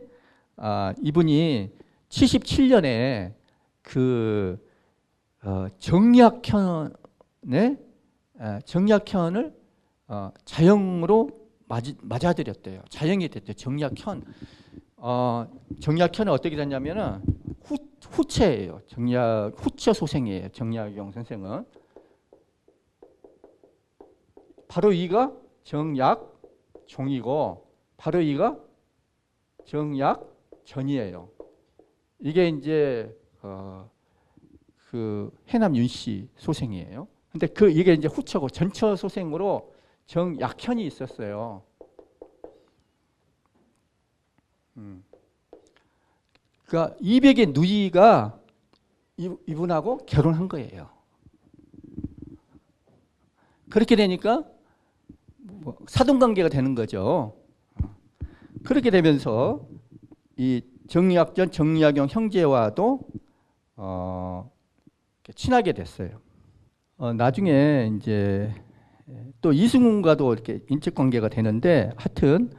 A: 이분이 77년에 그 정약현을 자영으로 맞아들였대요. 자영이 됐대요. 정약현은 어떻게 됐냐면은 후체예요. 후체 소생이에요. 정약용 선생은. 바로 이가 정약종이고 바로 이가 정약전이에요. 이게 이제 그 해남 윤씨 소생이에요. 근데 이게 이제 후처고 전처 소생으로 정약현이 있었어요. 그러니까 200의 누이가 이분하고 결혼한 거예요. 그렇게 되니까 사돈관계가 되는 거죠. 그렇게 되면서 이 정약전, 정약용 형제와도 친하게 됐어요. 나중에 이제 또 이승훈과도 이렇게 인적 관계가 되는데, 하여튼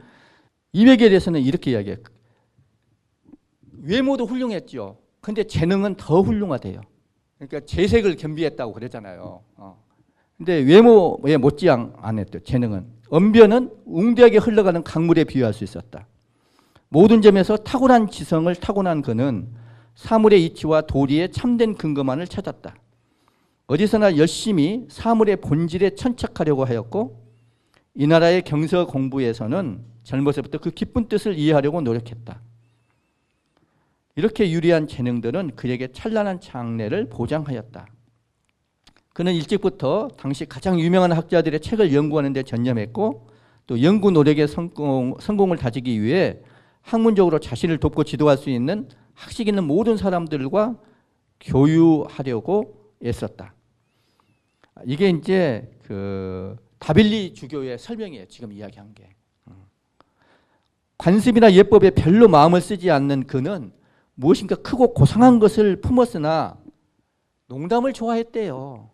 A: 200에 대해서는 이렇게 이야기해요. 외모도 훌륭했죠. 근데 재능은 더 훌륭하대요. 그러니까 재색을 겸비했다고 그러잖아요. 근데 외모에 못지 않았대요. 재능은. 언변은 웅대하게 흘러가는 강물에 비유할 수 있었다. 모든 점에서 탁월한 지성을 타고난 그는 사물의 이치와 도리의 참된 근거만을 찾았다. 어디서나 열심히 사물의 본질에 천착하려고 하였고, 이 나라의 경서 공부에서는 젊어서부터 그 깊은 뜻을 이해하려고 노력했다. 이렇게 유리한 재능들은 그에게 찬란한 장래를 보장하였다. 그는 일찍부터 당시 가장 유명한 학자들의 책을 연구하는 데 전념했고, 또 연구 노력의 성공을 다지기 위해 학문적으로 자신을 돕고 지도할 수 있는 학식 있는 모든 사람들과 교유하려고 애썼다. 이게 이제 그 다빌리 주교의 설명이에요. 지금 이야기한 게. 관습이나 예법에 별로 마음을 쓰지 않는 그는 무엇인가 크고 고상한 것을 품었으나 농담을 좋아했대요.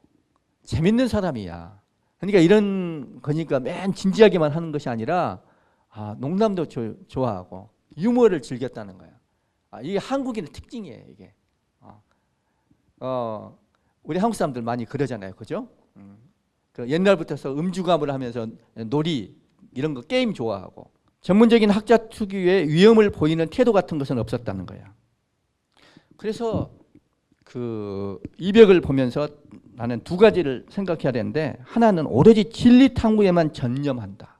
A: 재밌는 사람이야. 그러니까 이런 거니까 맨 진지하게만 하는 것이 아니라 농담도 좋아하고 유머를 즐겼다는 거예요. 이게 한국인의 특징이에요. 이게 우리 한국 사람들 많이 그러잖아요, 그죠? 그 옛날부터 음주가무를 하면서 놀이 이런 거 게임 좋아하고 전문적인 학자 특유의 위험을 보이는 태도 같은 것은 없었다는 거예요. 그래서 그 이벽을 보면서 나는 두 가지를 생각해야 되는데, 하나는 오로지 진리 탐구에만 전념한다.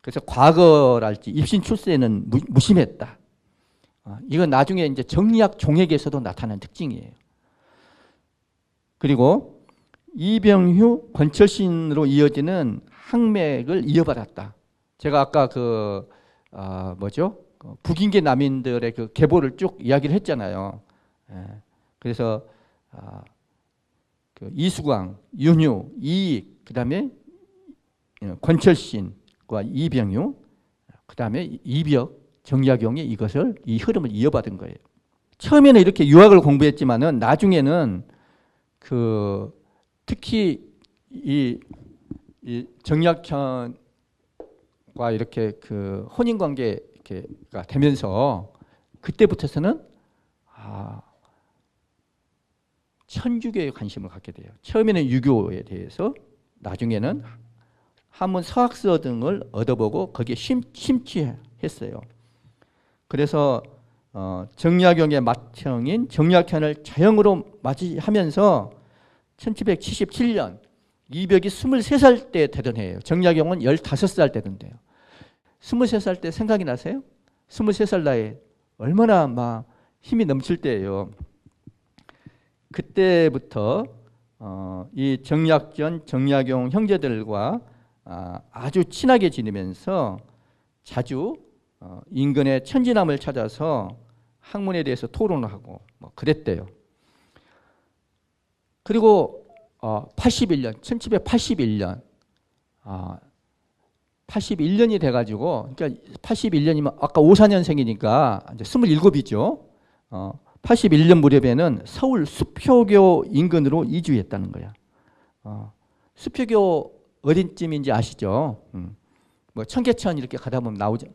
A: 그래서 과거랄지 입신 출세에는 무심했다. 이건 나중에 이제 정리학 종에게서도 나타나는 특징이에요. 그리고 이병휴, 권철신으로 이어지는 항맥을 이어받았다. 제가 아까 북인계 난민들의 그 계보를 쭉 이야기를 했잖아요. 그래서 그 이수광, 윤휴, 이익, 그다음에 권철신과 이병휴, 그다음에 이벽, 정약용이 이 흐름을 이어받은 거예요. 처음에는 이렇게 유학을 공부했지만은 나중에는 특히 이 정약현과 이렇게 그 혼인 관계가 되면서 그때부터서는 천주교에 관심을 갖게 돼요. 처음에는 유교에 대해서, 나중에는 한문 서학서 등을 얻어보고 거기에 심취했어요. 그래서 정약용의 맏형인 정약현을 자영으로 맞이하면서 1777년 이벽이 23살 때 되던 해예요. 정약용은 15살 되던데요. 23살 때 생각이 나세요? 23살 나이에 얼마나 막 힘이 넘칠 때예요. 그때부터 이 정약전, 정약용 형제들과 아주 친하게 지내면서 자주 인근의 천지남을 찾아서 학문에 대해서 토론을 하고 그랬대요. 그리고 1781년 81년이 돼가지고, 그러니까 81년이면 아까 54년생이니까 이제 27이죠. 81년 무렵에는 서울 수표교 인근으로 이주했다는 거야. 수표교 어딘쯤인지 아시죠? 뭐 청계천 이렇게 가다 보면 나오잖아.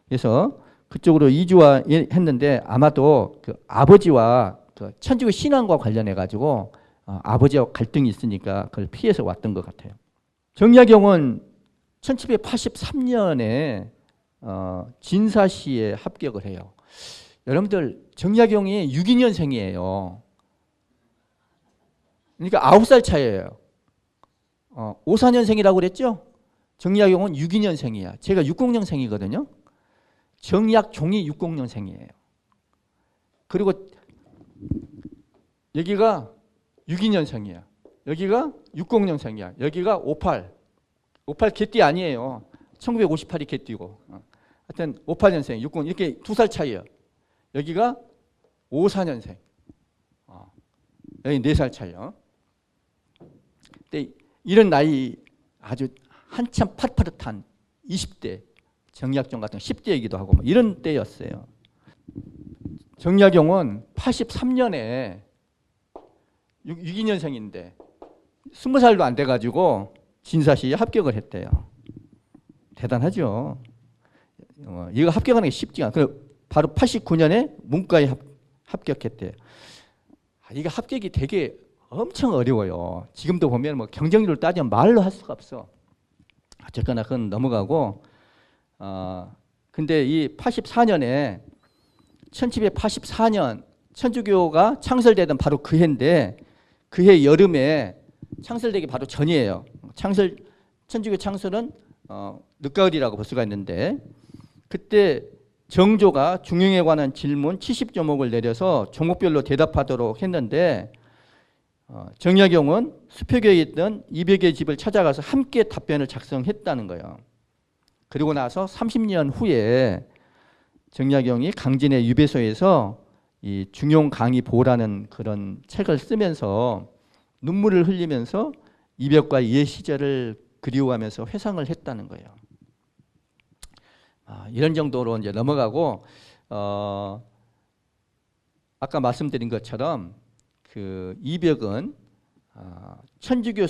A: 그래서 그쪽으로 이주했는데 아마도 그 아버지와 그 천주교 신앙과 관련해 가지고 아버지와 갈등이 있으니까 그걸 피해서 왔던 것 같아요. 정약용은 1783년에 진사시에 합격을 해요. 여러분들 정약용이 62년생이에요. 그러니까 9살 차이예요. 54년생이라고 그랬죠? 정약용은 62년생이야. 제가 60년생이거든요. 정약종이 60년생이에요. 그리고 여기가 62년생이야. 여기가 60년생이야. 여기가 58 개띠 아니에요. 1958이 개띠고. 하여튼 58년생, 60 이렇게 2살 차이야. 여기가 54년생. 여기 4살 차이야. 근데 이런 나이 아주 한참 팟파릇한 20대, 정약용 같은 10대이기도 하고 이런 때였어요. 정약용은 83년에 62년생인데 20살도 안 돼가지고 진사시에 합격을 했대요. 대단하죠. 이거 합격하는 게 쉽지 않아. 바로 89년에 문과에 합격했대요. 이게 합격이 되게 엄청 어려워요. 지금도 보면 뭐 경쟁률을 따지면 말로 할 수가 없어. 어쨌거나 그건 넘어가고, 근데 이 84년에 1784년 천주교가 창설되던 바로 그 해인데, 그 해 여름에 창설되기 바로 전이에요. 천주교 창설은 늦가을이라고 볼 수가 있는데, 그때 정조가 중용에 관한 질문 70조목을 내려서 종목별로 대답하도록 했는데, 정약용은 수표교에 있던 200의 집을 찾아가서 함께 답변을 작성했다는 거예요. 그리고 나서 30년 후에 정약용이 강진의 유배소에서 이 중용 강의 보라는 그런 책을 쓰면서 눈물을 흘리면서 이벽과 옛 시절을 그리워하면서 회상을 했다는 거예요. 이런 정도로 이제 넘어가고, 아까 말씀드린 것처럼 그 이벽은 천주교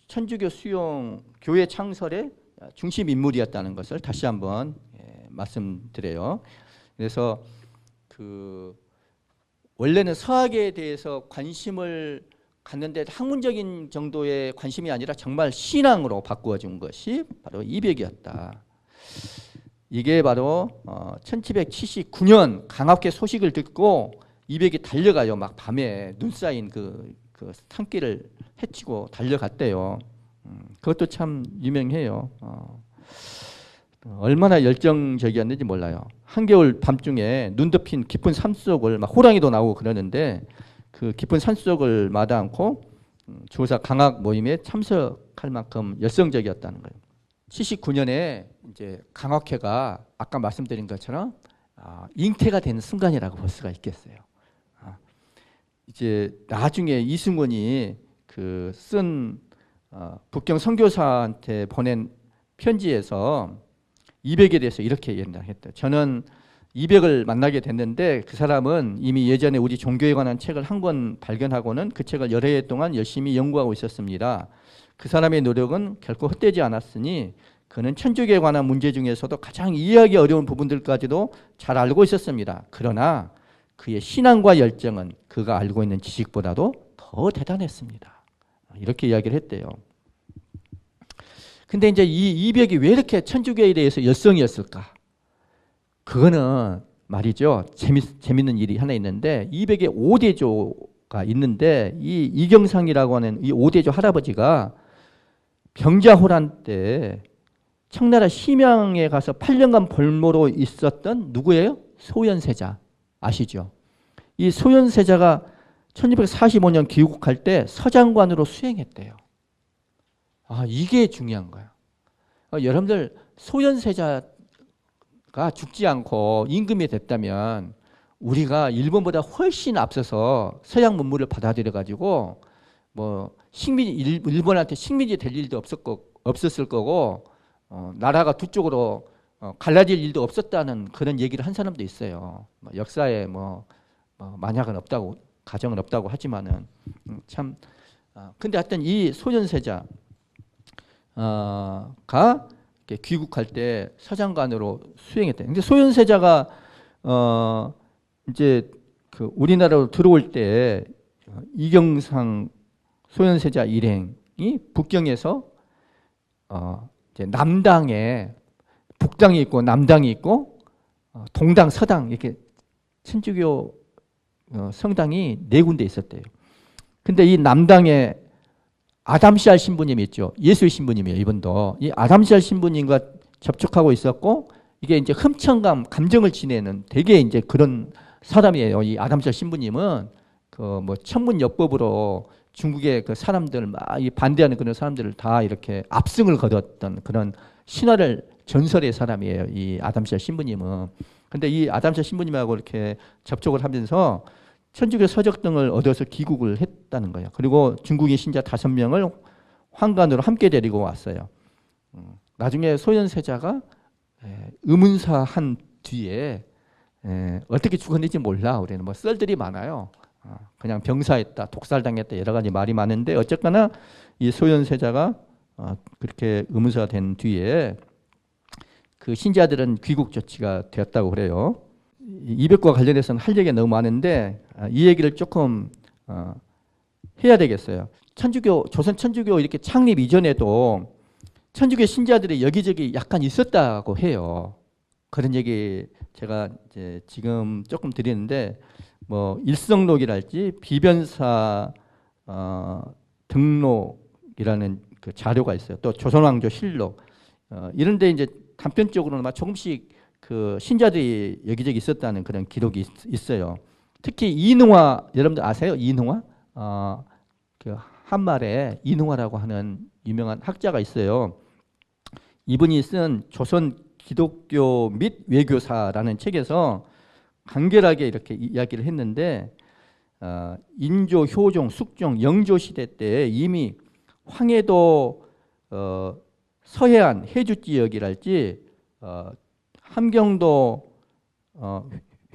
A: 천주교 수용 교회 창설의 중심 인물이었다는 것을 다시 한번 말씀드려요. 그래서 원래는 서학에 대해서 관심을 갖는데 학문적인 정도의 관심이 아니라 정말 신앙으로 바꾸어 준 것이 바로 이백이었다. 이게 바로 1779년 강압회 소식을 듣고 이백이 달려가요. 막 밤에 눈 쌓인 그 산길을 헤치고 달려갔대요. 그것도 참 유명해요. 얼마나 열정적이었는지 몰라요. 한겨울 밤중에 눈 덮인 깊은 산속을 막 호랑이도 나오고 그러는데 그 깊은 산속을 마다 않고 조사 강학 모임에 참석할 만큼 열성적이었다는 거예요. 79년에 이제 강학회가 아까 말씀드린 것처럼 잉태가 되는 순간이라고 볼 수가 있겠어요. 이제 나중에 이승원이 쓴 북경 선교사한테 보낸 편지에서 이백에 대해서 이렇게 얘기했대요. 저는 이백을 만나게 됐는데 그 사람은 이미 예전에 우리 종교에 관한 책을 한 권 발견하고는 그 책을 여러 해 동안 열심히 연구하고 있었습니다. 그 사람의 노력은 결코 헛되지 않았으니 그는 천주교에 관한 문제 중에서도 가장 이해하기 어려운 부분들까지도 잘 알고 있었습니다. 그러나 그의 신앙과 열정은 그가 알고 있는 지식보다도 더 대단했습니다. 이렇게 이야기를 했대요. 근데 이제 이 이백이 왜 이렇게 천주교에 대해서 열성이었을까? 그거는 말이죠. 재밌는 일이 하나 있는데 이백의 5대조가 있는데 이 이경상이라고 하는 이 5대조 할아버지가 병자호란 때 청나라 심양에 가서 8년간 볼모로 있었던 누구예요? 소현세자 아시죠? 이 소현세자가 1645년 귀국할 때 서장관으로 수행했대요. 이게 중요한 거예요. 여러분들 소현세자가 죽지 않고 임금이 됐다면 우리가 일본보다 훨씬 앞서서 서양 문물을 받아들여 가지고 일본한테 식민지 될 일도 없었을 거고 나라가 두 쪽으로 갈라질 일도 없었다는 그런 얘기를 한 사람도 있어요. 역사에 만약은 없다고 가정은 없다고 하지만은 참 근데 하여튼 이 소현세자가 귀국할 때 서장관으로 수행했대요. 근데 소현세자가 이제 우리나라로 들어올 때 이경상 소현세자 일행이 북경에서 이제 남당에 북당이 있고 남당이 있고 동당 서당 이렇게 천주교 성당이 4군데 있었대요. 근데 이 남당에 아담시알 신부님이 있죠. 예수의 신부님이에요. 이분도 이 아담시알 신부님과 접촉하고 있었고 이게 이제 감정을 지내는 되게 이제 그런 사람이에요. 이 아담시알 신부님은 천문역법으로 중국의 그 사람들 막 반대하는 그런 사람들을 다 이렇게 압승을 거뒀던 그런 신화를 전설의 사람이에요. 이 아담시알 신부님은. 근데 이 아담시알 신부님하고 이렇게 접촉을 하면서 천주교 서적 등을 얻어서 귀국을 했다는 거예요. 그리고 중국인 신자 5명을 황관으로 함께 데리고 왔어요. 나중에 소현세자가 의문사한 뒤에 어떻게 죽었는지 몰라. 우리는 썰들이 많아요. 그냥 병사했다, 독살당했다 여러 가지 말이 많은데 어쨌거나 이 소현세자가 그렇게 의문사된 뒤에 그 신자들은 귀국 조치가 되었다고 그래요. 이백과 관련해서는 할 얘기가 너무 많은데 이 얘기를 조금 해야 되겠어요. 조선 천주교 이렇게 창립 이전에도 천주교 신자들이 여기저기 약간 있었다고 해요. 그런 얘기 제가 이제 지금 조금 드리는데 일성록이랄지 비변사 등록이라는 그 자료가 있어요. 또 조선왕조 실록 이런데 이제 단편적으로는 조금씩 그 신자들이 여기저기 있었다는 그런 기록이 있어요. 특히 이능화 여러분들 아세요? 이능화? 그 한말에 이능화라고 하는 유명한 학자가 있어요. 이분이 쓴 조선 기독교 및 외교사라는 책에서 간결하게 이렇게 이야기를 했는데 인조, 효종, 숙종, 영조 시대 때 이미 황해도 서해안 해주 지역이랄지 함경도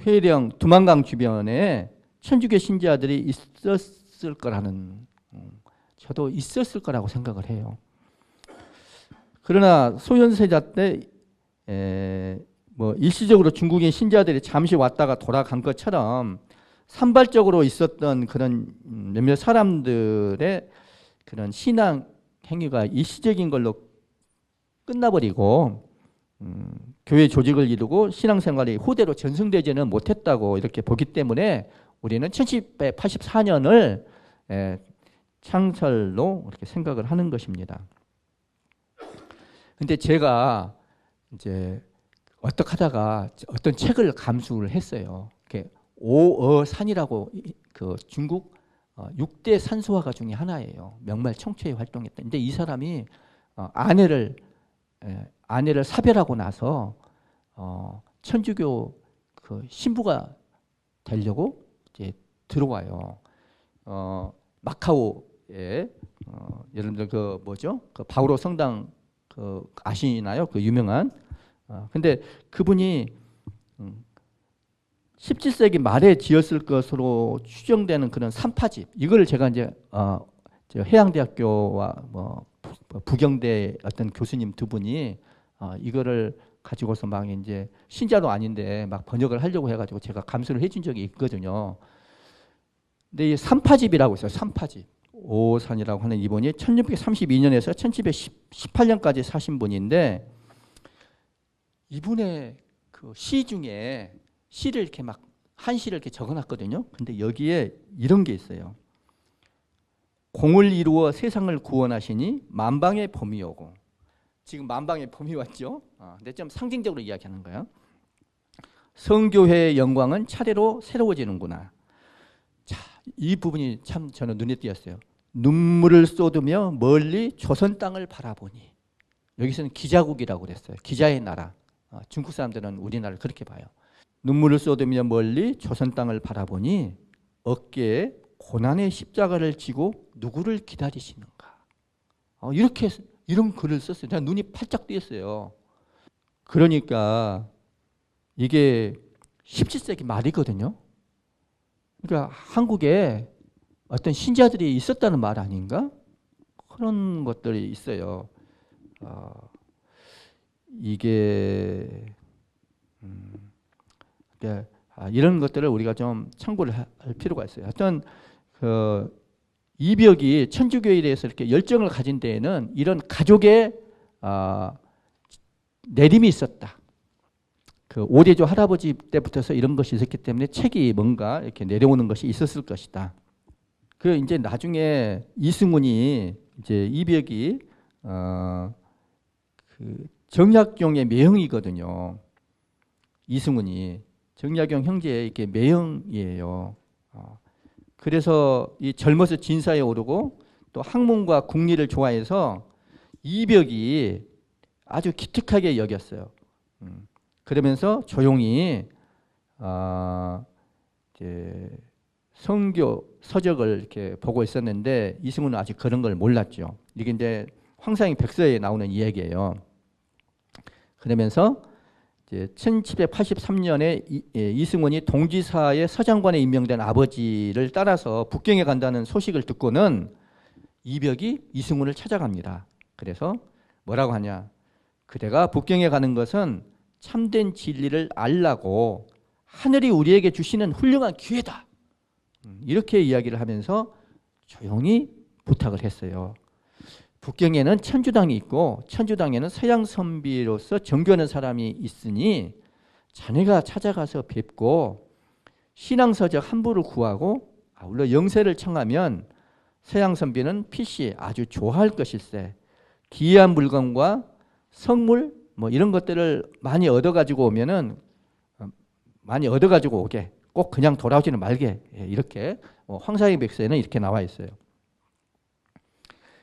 A: 회령 두만강 주변에 천주교 신자들이 있었을 거라는 저도 있었을 거라고 생각을 해요. 그러나 소현세자 때 뭐 일시적으로 중국인 신자들이 잠시 왔다가 돌아간 것처럼 산발적으로 있었던 그런 몇몇 사람들의 그런 신앙 행위가 일시적인 걸로 끝나버리고 교회 조직을 이루고 신앙생활이 후대로 전승되지는 못했다고 이렇게 보기 때문에 우리는 1784년을 창설로 이렇게 생각을 하는 것입니다. 근데 제가 이제 어떻게 하다가 어떤 책을 감수를 했어요. 오어산이라고 그 중국 6대 산수화가 중에 하나예요. 명말청초에 활동했던. 근데 이 사람이 아내를 사별하고 나서 천주교 그 신부가 되려고 이제 들어와요. 마카오에 여러분들 그 뭐죠? 그 바오로 성당 그 아시나요? 그 유명한. 근데 그분이 17세기 말에 지었을 것으로 추정되는 그런 산파집, 이걸 제가 이제 해양대학교와 뭐 부경대 어떤 교수님 두 분이 이거를 가지고서 막 이제 신자도 아닌데 막 번역을 하려고 해가지고 제가 감수를 해준 적이 있거든요. 근데 이 산파집이라고 있어요. 산파집. 오산이라고 하는 이분이 1632년에서 1718년까지 사신 분인데, 이분의 그 시 중에 시를 이렇게 막 한시를 이렇게 적어놨거든요. 근데 여기에 이런 게 있어요. 공을 이루어 세상을 구원하시니 만방의 봄이 오고. 지금 만방의 봄이 왔죠. 근데 좀 상징적으로 이야기하는 거예요. 성교회의 영광은 차례로 새로워지는구나. 자, 이 부분이 참 저는 눈에 띄었어요. 눈물을 쏟으며 멀리 조선 땅을 바라보니. 여기서는 기자국이라고 그랬어요. 기자의 나라. 중국 사람들은 우리나라를 그렇게 봐요. 눈물을 쏟으며 멀리 조선 땅을 바라보니 어깨에 고난의 십자가를 지고 누구를 기다리시는가. 이렇게 이런 글을 썼어요. 제가 눈이 팔짝 띄었어요. 그러니까 이게 17세기 말이거든요. 그러니까 한국에 어떤 신자들이 있었다는 말 아닌가? 그런 것들이 있어요. 이게 이런 것들을 우리가 좀 참고를 할 필요가 있어요. 하여튼 그 이벽이 천주교에 대해서 이렇게 열정을 가진 데에는 이런 가족의 내림이 있었다. 그 오대조 할아버지 때부터서 이런 것이 있었기 때문에 책이 뭔가 이렇게 내려오는 것이 있었을 것이다. 그 이제 나중에 이승훈이 이제 이벽이 그 정약용의 매형이거든요. 이승훈이 정약용 형제의 이렇게 매형이에요. 그래서 이 젊어서 진사에 오르고 또 학문과 국리를 좋아해서 이벽이 아주 기특하게 여겼어요. 그러면서 조용히 이제 성교 서적을 이렇게 보고 있었는데 이승훈은 아직 그런 걸 몰랐죠. 이게 이제 황상익 백서에 나오는 이야기예요. 그러면서 이제 1783년에 이승훈이 동지사의 서장관에 임명된 아버지를 따라서 북경에 간다는 소식을 듣고는 이벽이 이승훈을 찾아갑니다. 그래서 뭐라고 하냐? 그대가 북경에 가는 것은 참된 진리를 알라고 하늘이 우리에게 주시는 훌륭한 기회다. 이렇게 이야기를 하면서 조용히 부탁을 했어요. 북경에는 천주당이 있고 천주당에는 서양선비로서 정교하는 사람이 있으니 자네가 찾아가서 뵙고 신앙서적 한 부를 구하고 아울러 영세를 청하면 서양선비는 필시 아주 좋아할 것일세. 기이한 물건과 성물 뭐 이런 것들을 많이 얻어가지고 오면은 많이 얻어가지고 오게. 꼭 그냥 돌아오지는 말게. 이렇게 황상익 백서에는 이렇게 나와 있어요.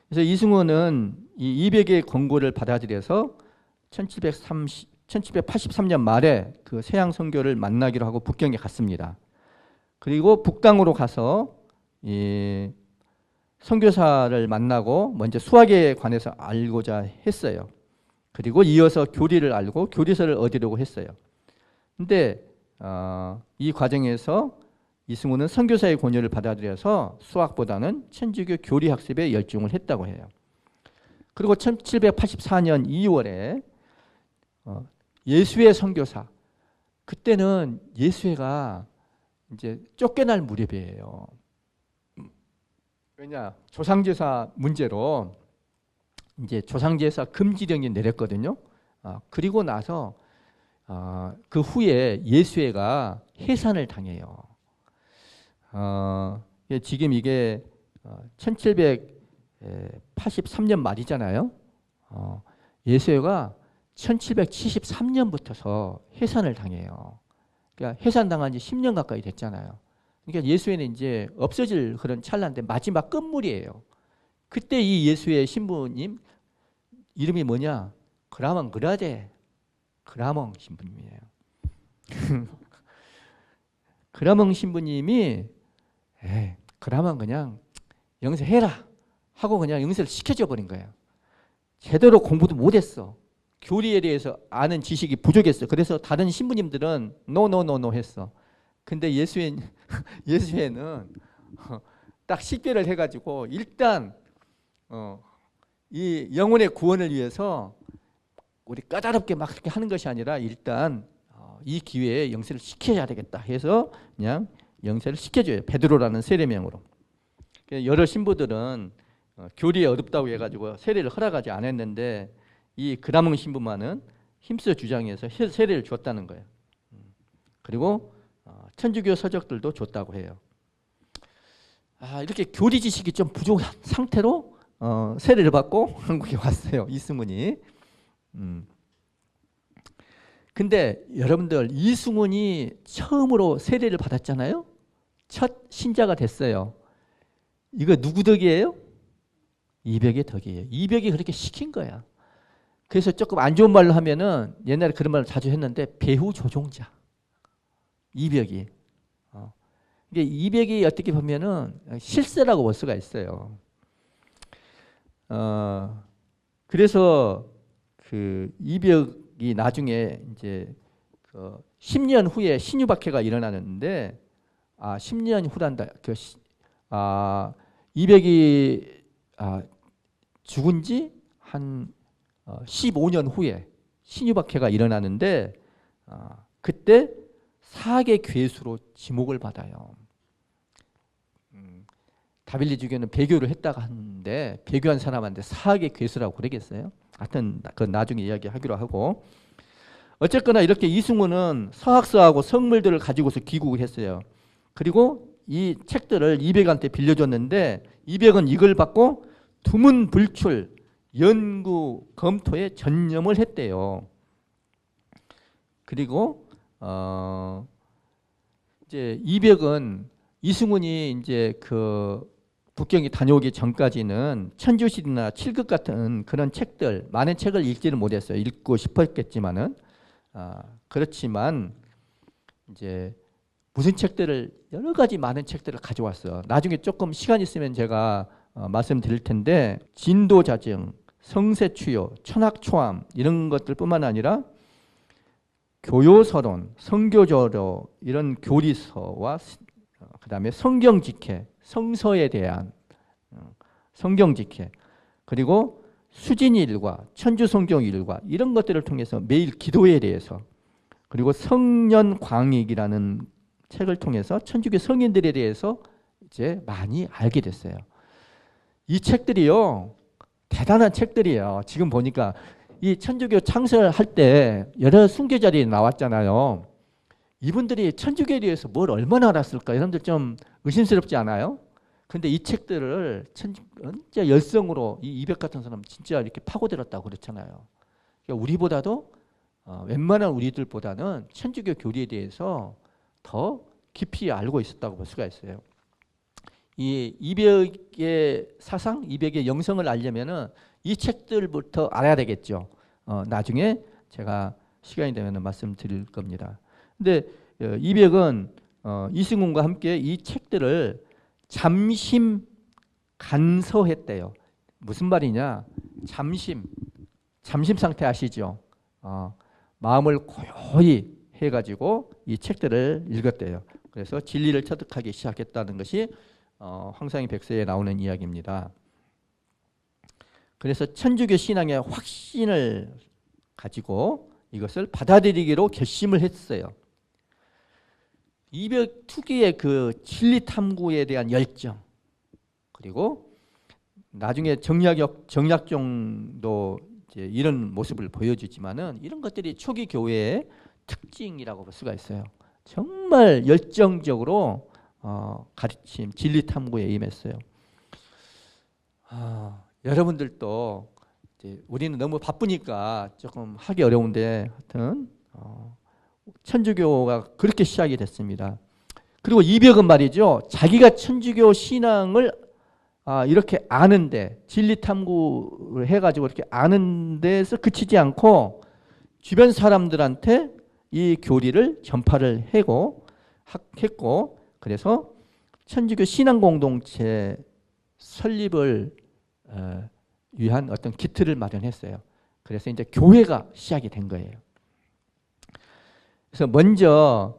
A: 그래서 이승훈은 이 이백의 권고를 받아들여서 1783년 말에 그 세양 선교를 만나기로 하고 북경에 갔습니다. 그리고 북당으로 가서 이 선교사를 만나고 먼저 수학에 관해서 알고자 했어요. 그리고 이어서 교리를 알고 교리서를 얻으려고 했어요. 근데 이 과정에서 이승우는 선교사의 권유를 받아들여서 수학보다는 천주교 교리 학습에 열중을 했다고 해요. 그리고 1784년 2월에 예수회 선교사, 그때는 예수회가 이제 쫓겨날 무렵이에요. 왜냐, 조상제사 문제로 이제 조상제사 금지령이 내렸거든요. 그리고 나서 그 후에 예수회가 해산을 당해요. 지금 이게 1783년 말이잖아요. 예수회가 1773년부터서 해산을 당해요. 그러니까 해산당한 지 10년 가까이 됐잖아요. 그러니까 예수회는 이제 없어질 그런 찰나인데 마지막 끝물이에요. 그때 이 예수회 신부님 이름이 뭐냐? 그라먼 그라제 그라멍 신부님이에요. 그라멍 신부님이 그라만 그냥 영세해라 하고 그냥 영세를 시켜줘 버린 거예요. 제대로 공부도 못했어. 교리에 대해서 아는 지식이 부족했어. 그래서 다른 신부님들은 노노노노 했어. 근데 예수회는 딱 식별을 해가지고 일단 이 영혼의 구원을 위해서 우리 까다롭게 막 그렇게 하는 것이 아니라 일단 이 기회에 영세를 시켜야 되겠다 해서 그냥 영세를 시켜줘요. 베드로라는 세례명으로. 여러 신부들은 교리에 어렵다고 해가지고 세례를 허락하지 않았는데 이 그라몽 신부만은 힘써 주장해서 세례를 줬다는 거예요. 그리고 천주교 서적들도 줬다고 해요. 이렇게 교리 지식이 좀 부족한 상태로 세례를 받고 한국에 왔어요. 이승훈이. 근데 여러분들 이승훈이 처음으로 세례를 받았잖아요. 첫 신자가 됐어요. 이거 누구 덕이에요? 이백의 덕이에요. 이백이 그렇게 시킨 거야. 그래서 조금 안 좋은 말로 하면은 옛날에 그런 말을 자주 했는데 배후 조종자. 이백이. 이게 이백이 어떻게 보면은 실세라고 볼 수가 있어요. 그래서 그 이백이 나중에 이제 그 10년 후에 신유박해가 일어나는데 10년 후란다. 이백이 죽은 지 한 15년 후에 신유박해가 일어나는데 그때 사계 괴수로 지목을 받아요. 다빌리주교는 배교를 했다가 하는데 배교한 사람한테 사계 괴수라고 그러겠어요? 하여튼 그건 나중에 이야기하기로 하고, 어쨌거나 이렇게 이승훈은 서학서하고 성물들을 가지고서 귀국을 했어요. 그리고 이 책들을 이백한테 빌려줬는데 이백은 이걸 받고 두문불출 연구 검토에 전념을 했대요. 그리고 이제 이백은 이승훈이 이제 그 북경에 다녀오기 전까지는 천주실이나 칠극 같은 그런 책들, 많은 책을 읽지는 못했어요. 읽고 싶었겠지만은 그렇지만 이제 무슨 책들을 여러 가지 많은 책들을 가져왔어요. 나중에 조금 시간 있으면 제가 말씀드릴 텐데 진도자증, 성세추요, 천학초암 이런 것들뿐만 아니라 교요서론, 성교조로 이런 교리서와 그다음에 성경직해, 성서에 대한 성경직해, 그리고 수진일과 천주성경일과 이런 것들을 통해서 매일 기도에 대해서, 그리고 성년광익이라는 책을 통해서 천주교 성인들에 대해서 이제 많이 알게 됐어요. 이 책들이요 대단한 책들이에요. 지금 보니까 이 천주교 창설할 때 여러 순교자들이 나왔잖아요. 이분들이 천주교에 대해서 뭘 얼마나 알았을까? 여러분들 좀 의심스럽지 않아요? 근데 이 책들을 진짜 열성으로 이 이백 같은 사람 진짜 이렇게 파고들었다고 그렇잖아요. 그러니까 우리보다도 웬만한 우리들보다는 천주교 교리에 대해서 더 깊이 알고 있었다고 볼 수가 있어요. 이 이백의 사상, 이백의 영성을 알려면은 이 책들부터 알아야 되겠죠. 나중에 제가 시간이 되면 말씀드릴 겁니다. 근데 이백은 이승훈과 함께 이 책들을 잠심 간서했대요. 무슨 말이냐? 잠심 상태 아시죠? 마음을 고요히 해가지고 이 책들을 읽었대요. 그래서 진리를 터득하기 시작했다는 것이 황상희 백서에 나오는 이야기입니다. 그래서 천주교 신앙의 확신을 가지고 이것을 받아들이기로 결심을 했어요. 이벽 특유의 그 진리 탐구에 대한 열정, 그리고 나중에 정약종도 이제 이런 모습을 보여주지만은 이런 것들이 초기 교회의 특징이라고 볼 수가 있어요. 정말 열정적으로 가르침, 진리 탐구에 임했어요. 여러분들도 이제 우리는 너무 바쁘니까 조금 하기 어려운데 하여튼 천주교가 그렇게 시작이 됐습니다. 그리고 이벽은 말이죠. 자기가 천주교 신앙을 이렇게 아는데 진리 탐구를 해가지고 이렇게 아는 데서 그치지 않고 주변 사람들한테 이 교리를 전파를 했고 그래서 천주교 신앙 공동체 설립을 위한 어떤 기틀을 마련했어요. 그래서 이제 교회가 시작이 된 거예요. 그래서 먼저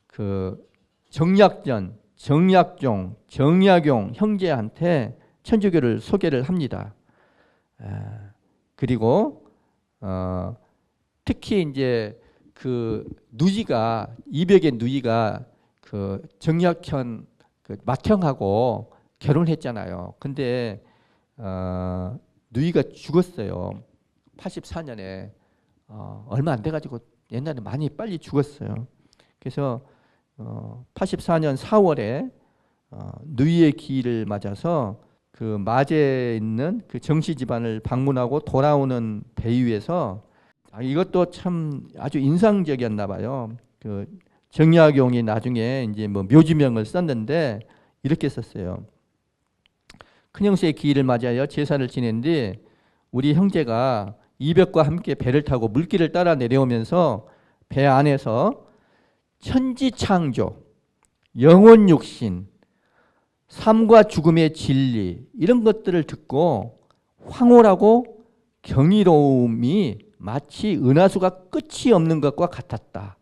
A: 그 정약전, 정약종, 정약용 형제한테 천주교를 소개를 합니다. 그리고 특히 이제 그 누이가 이벽의 누이가 그 정약현 그 맏형하고 결혼했잖아요. 근데 누이가 죽었어요. 84년에 얼마 안 돼가지고 옛날에 많이 빨리 죽었어요. 그래서 84년 4월에 누이의 기일을 맞아서 그 마제에 있는 그 정씨 집안을 방문하고 돌아오는 배 위에서 이것도 참 아주 인상적이었나 봐요. 그 정약용이 나중에 이제 뭐 묘지명을 썼는데 이렇게 썼어요. 큰형수의 기일을 맞이하여 제사를 지낸 뒤 우리 형제가 이벽과 함께 배를 타고 물길을 따라 내려오면서 배 안에서 천지창조, 영혼육신, 삶과 죽음의 진리 이런 것들을 듣고 황홀하고 경이로움이 마치 은하수가 끝이 없는 것과 같았다.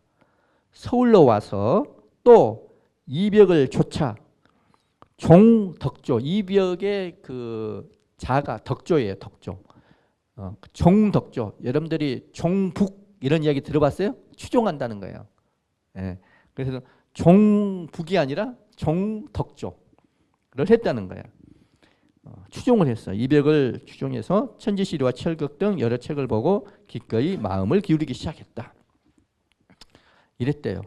A: 서울로 와서 또 이벽을 조차 종덕조, 이벽의 그 자가 덕조예요. 덕조. 종덕조. 여러분들이 종북 이런 이야기 들어봤어요? 추종한다는 거예요. 예. 그래서 종북이 아니라 종덕조를 했다는 거예요. 추종을 했어. 이벽을 추종해서 천지시리와 철극 등 여러 책을 보고 기꺼이 마음을 기울이기 시작했다. 이랬대요.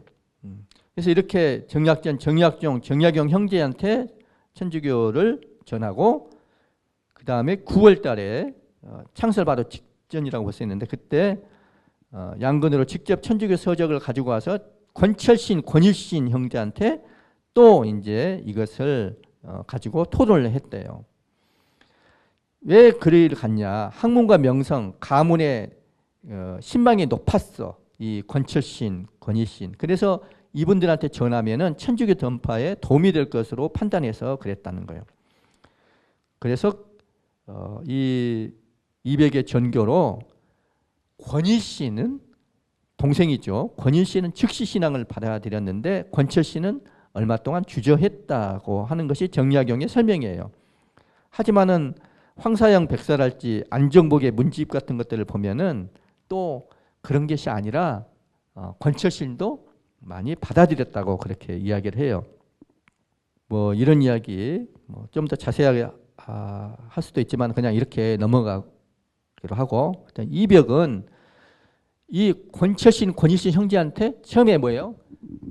A: 그래서 이렇게 정약전, 정약종, 정약용 형제한테 천주교를 전하고 그 다음에 9월 달에 창설 바로 직전이라고 볼 수 있는데 그때 양근으로 직접 천주교 서적을 가지고 와서 권철신, 권일신 형제한테 또 이제 이것을 가지고 토론을 했대요. 왜 그를 갔냐? 학문과 명성, 가문의 신망이 높았어. 이 권철신, 권일신. 그래서 이분들한테 전하면은 천주교 전파에 도움이 될 것으로 판단해서 그랬다는 거예요. 그래서 이 이백의 전교로 권일씨는 동생이죠. 권일씨는 즉시 신앙을 받아들였는데 권철씨는 얼마 동안 주저했다고 하는 것이 정약용의 설명이에요. 하지만은 황사영 백설할지 안정복의 문집 같은 것들을 보면은 또 그런 것이 아니라 권철신도 많이 받아들였다고 그렇게 이야기를 해요. 뭐 이런 이야기 좀 더 자세하게 할 수도 있지만 그냥 이렇게 넘어가기로 하고 이벽은 이 권철신, 권일신 형제한테 처음에 뭐예요?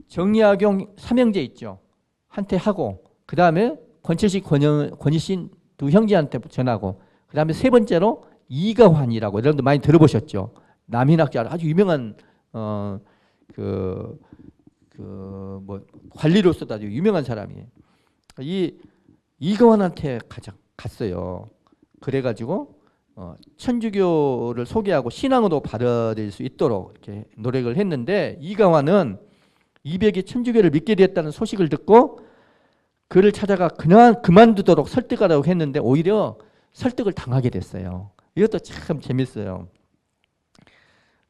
A: 정약용 삼형제 있죠. 한테 하고 그 다음에 권철신, 권일신 두 형제한테 전하고 그 다음에 세 번째로 이가환이라고 여러분들 많이 들어보셨죠. 남인학자 아주 유명한 뭐 관리로서도 아주 유명한 사람이에요. 이 이가환한테 갔어요. 그래가지고 천주교를 소개하고 신앙으로 받아들일 수 있도록 이렇게 노력을 했는데 이가환은 이백이 천주교를 믿게 되었다는 소식을 듣고 그를 찾아가 그만두도록 설득하라고 했는데 오히려 설득을 당하게 됐어요. 이것도 참 재밌어요.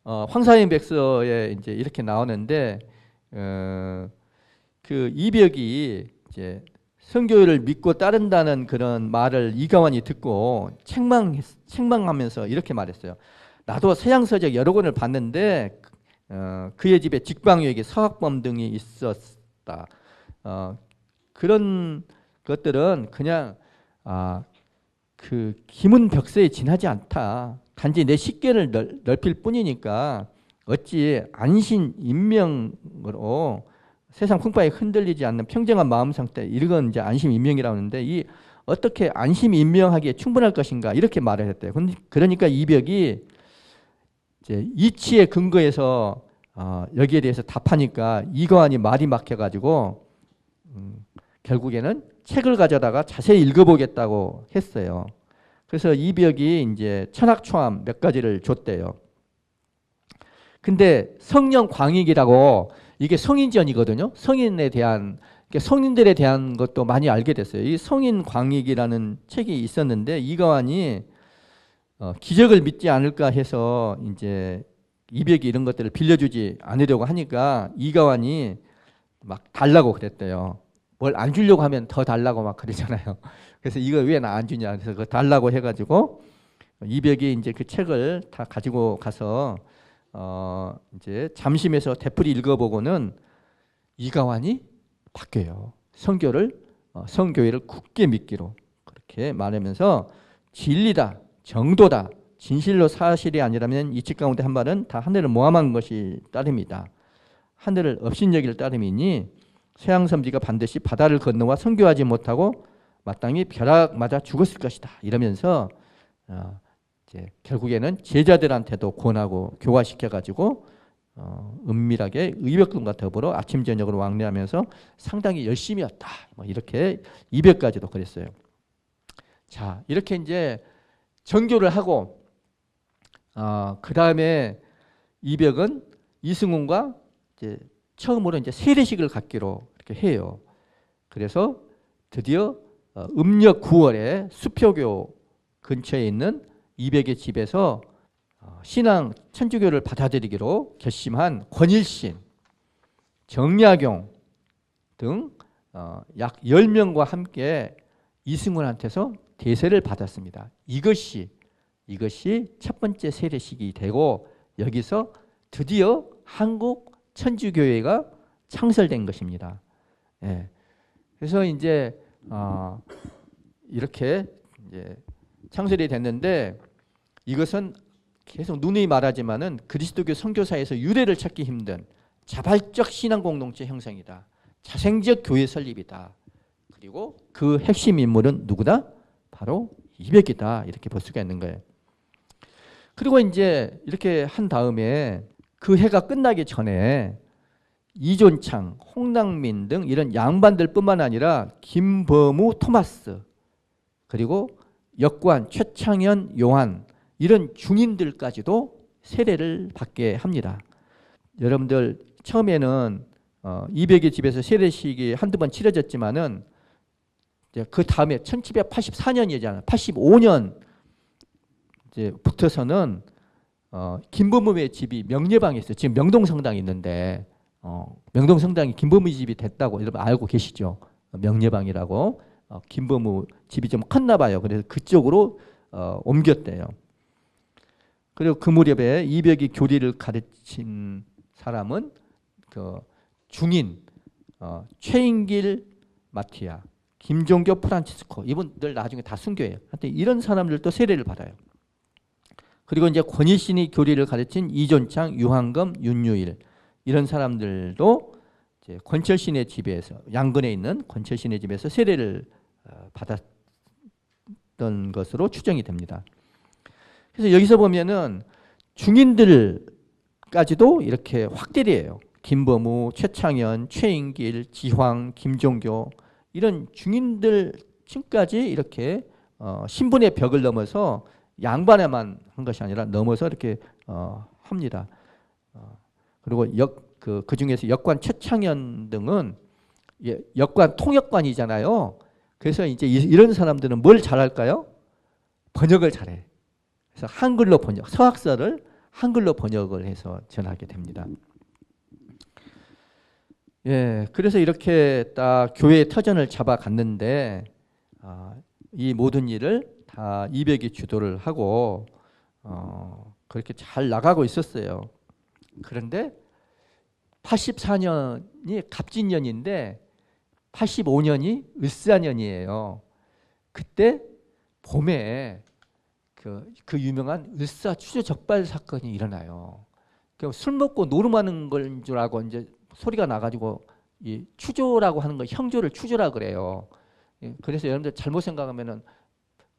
A: 황사인 백서에 이제 이렇게 나오는데 그 이벽이 이제 선교를 믿고 따른다는 그런 말을 이가완이 듣고 책망하면서 이렇게 말했어요. 나도 서양 서적 여러 권을 봤는데 그의 집에 직방유익이 서학범 등이 있었다. 그런 것들은 그냥 그 기문벽서에 지나지 않다. 단지 내 식견을 넓힐 뿐이니까 어찌 안심인명으로 세상 풍파에 흔들리지 않는 평정한 마음 상태, 이건 이제 안심인명이라고 하는데 이 어떻게 안심인명하기에 충분할 것인가 이렇게 말을 했대요. 그러니까 이벽이 이제 이치의 근거에서 여기에 대해서 답하니까 이거아니 말이 막혀가지고 결국에는 책을 가져다가 자세히 읽어보겠다고 했어요. 그래서 이벽이 이제 천학초암 몇 가지를 줬대요. 근데 성령 광익이라고 이게 성인전이거든요. 성인들에 대한 것도 많이 알게 됐어요. 이 성인 광익이라는 책이 있었는데 이가완이 기적을 믿지 않을까 해서 이제 이벽이 이런 것들을 빌려주지 않으려고 하니까 이가완이 막 달라고 그랬대요. 뭘 안 주려고 하면 더 달라고 막 그러잖아요. 그래서 이거 왜 나 안 주냐. 그래서 그거 달라고 해가지고 이벽이 이제 그 책을 다 가지고 가서 이제 잠심에서 되풀이 읽어보고는 이가완이 바뀌어요. 성교회를 굳게 믿기로 그렇게 말하면서 진리다, 정도다, 진실로 사실이 아니라면 이 책 가운데 한 말은 다 하늘을 모함한 것이 따름이다. 하늘을 업신여길 따름이니 쇠양섬지가 반드시 바다를 건너와 선교하지 못하고 마땅히 벼락 맞아 죽었을 것이다. 이러면서 이제 결국에는 제자들한테도 권하고 교화시켜가지고 은밀하게 의벽들과 더불어 아침 저녁으로 왕래하면서 상당히 열심이었다. 뭐 이렇게 200까지도 그랬어요. 자, 이렇게 이제 정교를 하고 그 다음에 이벽은 이승훈과 이제 처음으로 이제 세례식을 갖기로 이렇게 해요. 그래서 드디어 음력 9월에 수표교 근처에 있는 이백의 집에서 신앙 천주교를 받아들이기로 결심한 권일신, 정약용 등 약 10명과 함께 이승훈한테서 대세를 받았습니다. 이것이 첫 번째 세례식이 되고 여기서 드디어 한국 천주교회가 창설된 것입니다. 예. 그래서 이제 이렇게 이제 창설이 됐는데 이것은 계속 누누이 말하지만은 그리스도교 선교사에서 유래를 찾기 힘든 자발적 신앙 공동체 형성이다. 자생적 교회 설립이다. 그리고 그 핵심 인물은 누구다? 바로 이백이다. 이렇게 볼 수가 있는 거예요. 그리고 이제 이렇게 한 다음에 그 해가 끝나기 전에 이존창, 홍낙민 등 이런 양반들뿐만 아니라 김범우, 토마스 그리고 역관, 최창현, 요한 이런 중인들까지도 세례를 받게 합니다. 여러분들 처음에는 이백의 집에서 세례식이 한두 번 치러졌지만은 이제 그 다음에 1784년이잖아요. 85년 이제 붙어서는 김범우의 집이 명례방에 있어요. 지금 명동성당이 있는데 명동성당이 김범우 집이 됐다고 여러분 알고 계시죠? 명례방이라고 김범우 집이 좀 컸나 봐요. 그래서 그쪽으로 옮겼대요. 그리고 그 무렵에 이백이 교리를 가르친 사람은 그 중인 최인길 마티아, 김종교 프란치스코 이분들 나중에 다 순교해요. 하여튼 이런 사람들도 세례를 받아요. 그리고 이제 권일신이 교리를 가르친 이존창, 유한검, 윤유일 이런 사람들도 이제 권철신의 집에서 양근에 있는 권철신의 집에서 세례를 받았던 것으로 추정이 됩니다. 그래서 여기서 보면은 중인들까지도 이렇게 확대를 해요. 김범우, 최창현, 최인길, 지황, 김종교 이런 중인들 층까지 이렇게 신분의 벽을 넘어서 양반에만 한 것이 아니라 넘어서 이렇게 합니다. 그리고 그 중에서 역관 최창현 등은 역관 통역관이잖아요. 그래서 이제 이런 사람들은 뭘 잘할까요? 번역을 잘해. 그래서 한글로 번역, 서학서를 한글로 번역을 해서 전하게 됩니다. 예, 그래서 이렇게 딱 교회의 터전을 잡아갔는데 이 모든 일을 다 이백이 주도를 하고 그렇게 잘 나가고 있었어요. 그런데 84년이 갑진년인데 85년이 을사년이에요. 그때 봄에 그 유명한 을사 추조 적발 사건이 일어나요. 술 먹고 노름하는 걸 줄 알고 이제 소리가 나가지고 이 추조라고 하는 거 형조를 추조라 그래요. 그래서 여러분들 잘못 생각하면은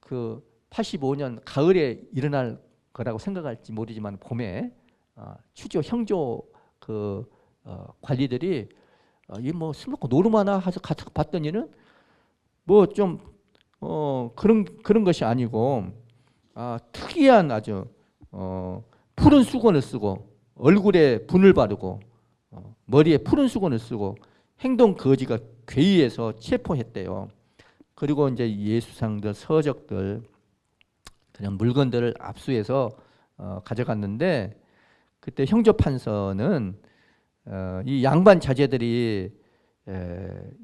A: 그 85년 가을에 일어날 거라고 생각할지 모르지만 봄에 추조 형조 관리들이 이 뭐 술 먹고 노름하나 해서 가서 봤더니는 뭐 좀 그런 것이 아니고 특이한 아주 푸른 수건을 쓰고 얼굴에 분을 바르고 머리에 푸른 수건을 쓰고 행동 거지가 괴이해서 체포했대요. 그리고 이제 예수상들, 서적들 그냥 물건들을 압수해서 가져갔는데 그때 형조 판서는 이 양반 자제들이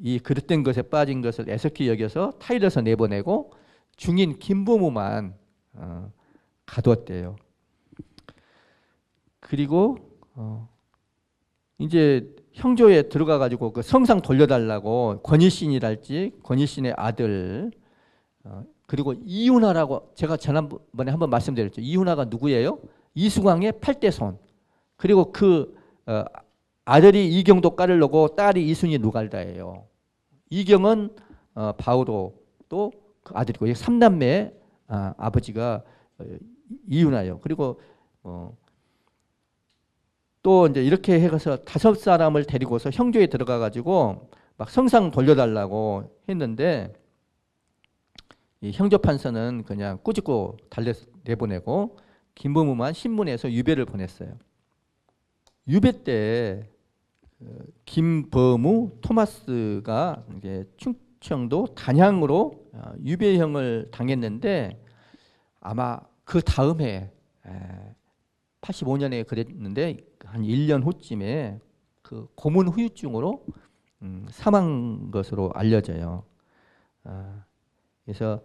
A: 이 그릇된 것에 빠진 것을 애석히 여겨서 타일러서 내보내고 중인 김보무만 가두었대요. 그리고 이제 형조에 들어가 가지고 그 성상 돌려달라고 권희신이랄지 권희신의 아들 그리고 이윤하라고 제가 지난번에 한번 말씀드렸죠. 이윤하가 누구예요? 이수광의 8대 손. 그리고 그 아들이 이경도 까르르고 딸이 이순이 누갈다예요. 이경은 바오로 또 그 아들이고 3남매 아버지가 이윤하예요. 그리고 또 이제 이렇게 해서 5사람을 데리고서 형조에 들어가 가지고 막 성상 돌려달라고 했는데 이 형조 판서는 그냥 꾸짖고 내보내고 김보무만 신문에서 유배를 보냈어요. 유배 때 김보무 토마스가 이제 충청도 단양으로 유배형을 당했는데 아마 그 다음에 85년에 그랬는데 한 1년 후쯤에 그 고문 후유증으로 사망한 것으로 알려져요. 그래서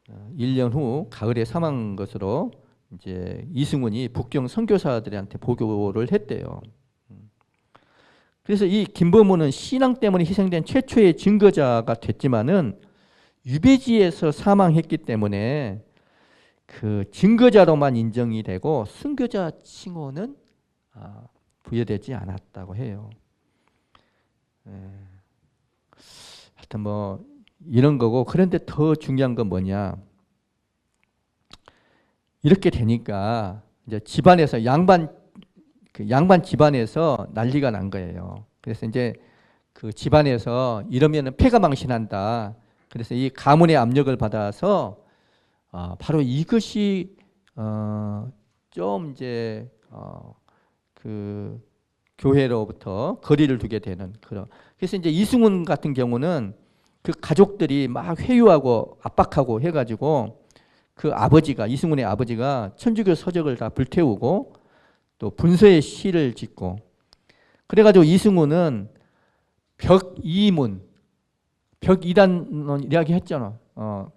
A: 1년 후 가을에 사망한 것으로 이제 이승훈이 북경 선교사들한테 보고를 했대요. 그래서 이 김보무는 신앙 때문에 희생된 최초의 증거자가 됐지만은 유배지에서 사망했기 때문에 그 증거자로만 인정이 되고 순교자 칭호는 부여되지 않았다고 해요. 하여튼 뭐 이런 거고 그런데 더 중요한 건 뭐냐? 이렇게 되니까 이제 집안에서 양반 집안에서 난리가 난 거예요. 그래서 이제 그 집안에서 이러면은 폐가 망신한다. 그래서 이 가문의 압력을 받아서 바로 이것이 좀 이제 그 교회로부터 거리를 두게 되는 그런. 그래서 이제 이승훈 같은 경우는 그 가족들이 막 회유하고 압박하고 해가지고 그 아버지가 이승훈의 아버지가 천주교 서적을 다 불태우고 또 분서의 시를 짓고 그래가지고 이승훈은 벽이문 벽이단 이야기했잖아.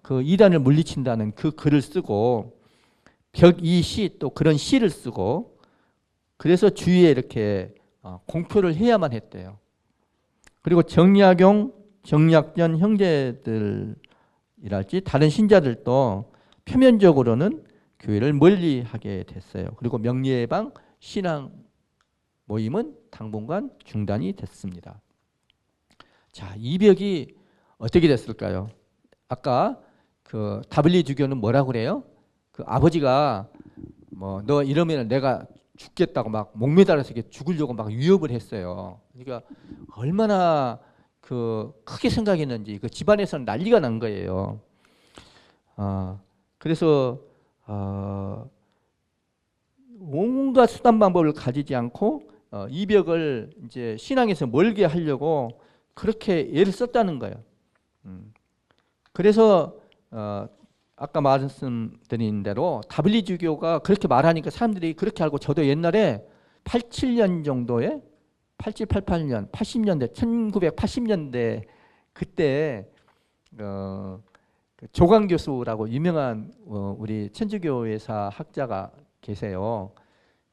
A: 그 이단을 물리친다는 그 글을 쓰고 벽이시 또 그런 시를 쓰고 그래서 주위에 이렇게 공표를 해야만 했대요. 그리고 정약용, 정약전 형제들이랄지 다른 신자들도 표면적으로는 교회를 멀리하게 됐어요. 그리고 명예방 신앙 모임은 당분간 중단이 됐습니다. 자, 이 벽이 어떻게 됐을까요? 아까 그 다블리주교는 뭐라고 그래요? 그 아버지가 뭐 너 이러면 내가 죽겠다고 막 목매달아서 죽으려고 막 위협을 했어요. 그러니까 얼마나 그 크게 생각했는지 그 집안에서는 난리가 난 거예요. 그래서 온갖 수단 방법을 가지지 않고 이 벽을 이제 신앙에서 멀게 하려고 그렇게 애를 썼다는 거예요. 그래서 아까 말씀드린 대로 다블리주교가 그렇게 말하니까 사람들이 그렇게 알고 저도 옛날에 87년 정도에 87, 88년, 80년대, 1980년대 그때 조광 교수라고 유명한 우리 천주교회사 학자가 계세요.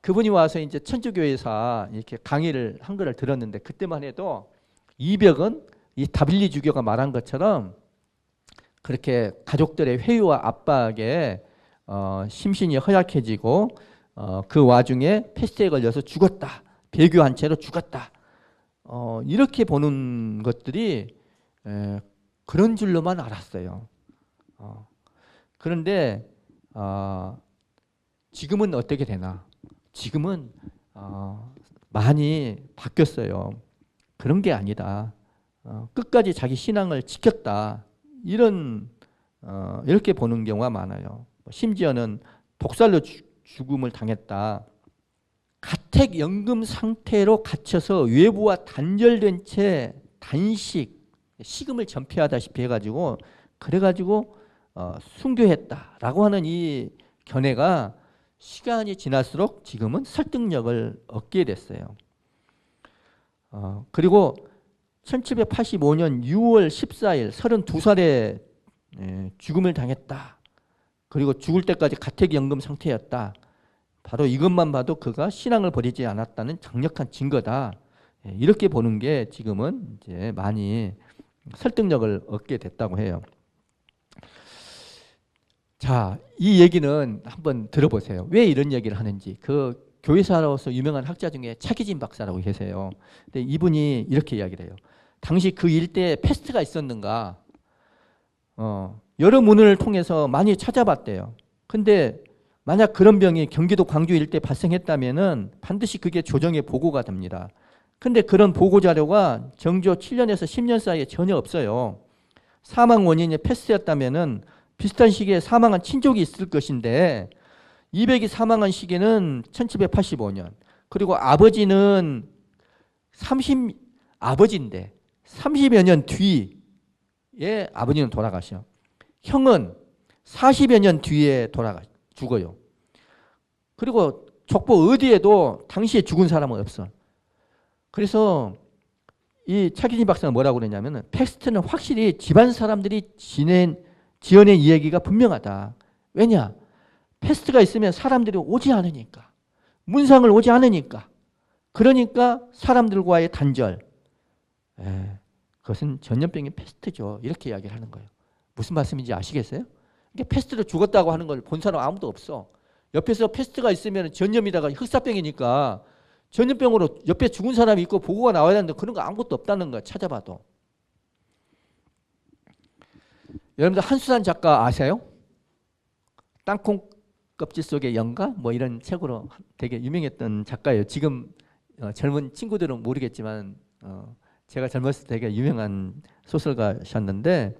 A: 그분이 와서 이제 천주교회사 이렇게 강의를 한 거를 들었는데 그때만 해도 이벽은 이 다빌리 주교가 말한 것처럼 그렇게 가족들의 회유와 압박에 심신이 허약해지고 그 와중에 패스트에 걸려서 죽었다. 배교한 채로 죽었다. 이렇게 보는 것들이 그런 줄로만 알았어요. 그런데 지금은 어떻게 되나? 지금은 많이 바뀌었어요. 그런 게 아니다. 끝까지 자기 신앙을 지켰다. 이렇게 보는 경우가 많아요. 심지어는 독살로 죽음을 당했다. 가택연금 상태로 갇혀서 외부와 단절된 채 단식, 식음을 전폐하다시피 해가지고 그래가지고 순교했다라고 하는 이 견해가 시간이 지날수록 지금은 설득력을 얻게 됐어요. 그리고 1785년 6월 14일 32살에 죽음을 당했다. 그리고 죽을 때까지 가택연금 상태였다. 바로 이것만 봐도 그가 신앙을 버리지 않았다는 강력한 증거다. 이렇게 보는 게 지금은 이제 많이 설득력을 얻게 됐다고 해요. 자, 이 얘기는 한번 들어보세요. 왜 이런 얘기를 하는지. 그 교회사로서 유명한 학자 중에 차기진 박사라고 계세요. 근데 이분이 이렇게 이야기를 해요. 당시 그 일대에 패스트가 있었는가? 여러 문을 통해서 많이 찾아봤대요. 근데 만약 그런 병이 경기도 광주 일대 발생했다면은 반드시 그게 조정에 보고가 됩니다. 근데 그런 보고 자료가 정조 7년에서 10년 사이에 전혀 없어요. 사망 원인이 패스트였다면은 비슷한 시기에 사망한 친족이 있을 것인데 200이 사망한 시기는 1785년. 그리고 아버지는 아버지인데 30여 년 뒤에 아버지는 돌아가셔. 형은 40여 년 뒤에 죽어요. 그리고 족보 어디에도 당시에 죽은 사람은 없어. 그래서 이 차기진 박사는 뭐라고 그러냐면 패스트는 확실히 집안 사람들이 지어낸 이야기가 분명하다. 왜냐? 패스트가 있으면 사람들이 오지 않으니까. 문상을 오지 않으니까. 그러니까 사람들과의 단절. 그것은 전염병의 패스트죠. 이렇게 이야기를 하는 거예요. 무슨 말씀인지 아시겠어요? 이게 패스트로 죽었다고 하는 걸 본 사람 아무도 없어. 옆에서 패스트가 있으면 전염이다가 흑사병이니까 전염병으로 옆에 죽은 사람이 있고 보고가 나와야 되는데 그런 거 아무것도 없다는 거야. 찾아봐도. 여러분들 한수산 작가 아세요? 땅콩 껍질 속의 영가? 뭐 이런 책으로 되게 유명했던 작가예요. 지금 젊은 친구들은 모르겠지만 제가 젊었을 때 되게 유명한 소설가셨는데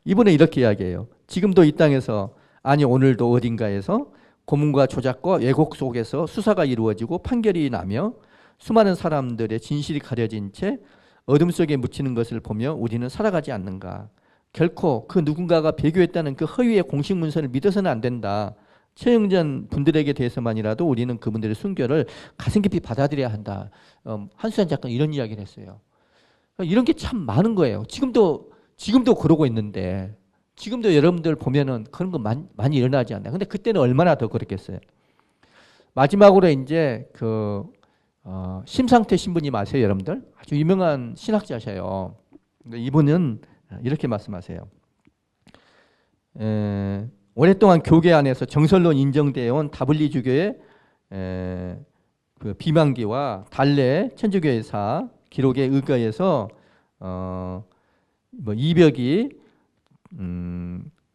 A: 이분은 이렇게 이야기해요. 지금도 이 땅에서 아니 오늘도 어딘가에서 고문과 조작과 왜곡 속에서 수사가 이루어지고 판결이 나며 수많은 사람들의 진실이 가려진 채 어둠 속에 묻히는 것을 보며 우리는 살아가지 않는가. 결코 그 누군가가 배교했다는 그 허위의 공식 문서를 믿어서는 안 된다. 최영전 분들에게 대해서만이라도 우리는 그분들의 순교를 가슴 깊이 받아들여야 한다. 한수산 작가는 이런 이야기를 했어요. 이런 게 참 많은 거예요. 지금도 그러고 있는데 지금도 여러분들 보면은 그런 거 많이 일어나지 않나요? 근데 그때는 얼마나 더 그랬겠어요. 마지막으로 이제 심상태 신부님 아세요, 여러분들? 아주 유명한 신학자셔요. 이분은 이렇게 말씀하세요. 오랫동안 교계 안에서 정설로 인정되어 온 다블리 주교의 그 비만기와 달래 천주교회사 기록에 의거해서 이벽이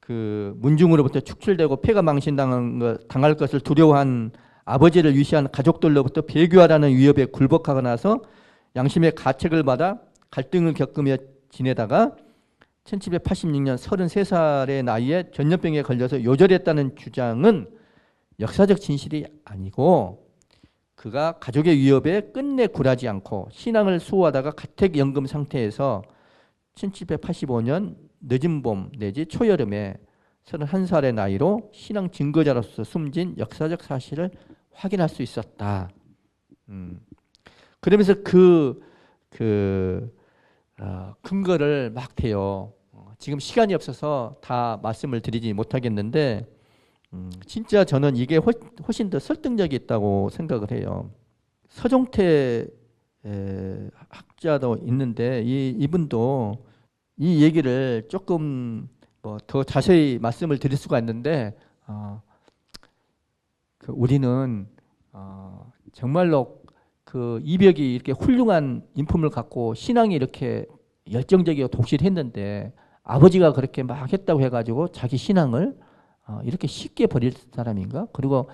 A: 그 문중으로부터 축출되고 폐가 당할 것을 두려워한 아버지를 위시한 가족들로부터 배교하라는 위협에 굴복하고 나서 양심의 가책을 받아 갈등을 겪으며 지내다가 1786년 33살의 나이에 전염병에 걸려서 요절했다는 주장은 역사적 진실이 아니고 그가 가족의 위협에 끝내 굴하지 않고 신앙을 수호하다가 가택연금 상태에서 1785년 늦은 봄 내지 초여름에 31살의 나이로 신앙 증거자로서 숨진 역사적 사실을 확인할 수 있었다. 그러면서 근거를 막 대요. 지금 시간이 없어서 다 말씀을 드리지 못하겠는데 진짜 저는 이게 훨씬 더 설득력이 있다고 생각을 해요. 서종태 학자도 있는데 이분도 이 얘기를 조금 뭐 더 자세히 말씀을 드릴 수가 있는데 우리는 정말로 그 이벽이 이렇게 훌륭한 인품을 갖고 신앙이 이렇게 열정적이고 독실했는데 아버지가 그렇게 막 했다고 해가지고 자기 신앙을 이렇게 쉽게 버릴 사람인가? 그리고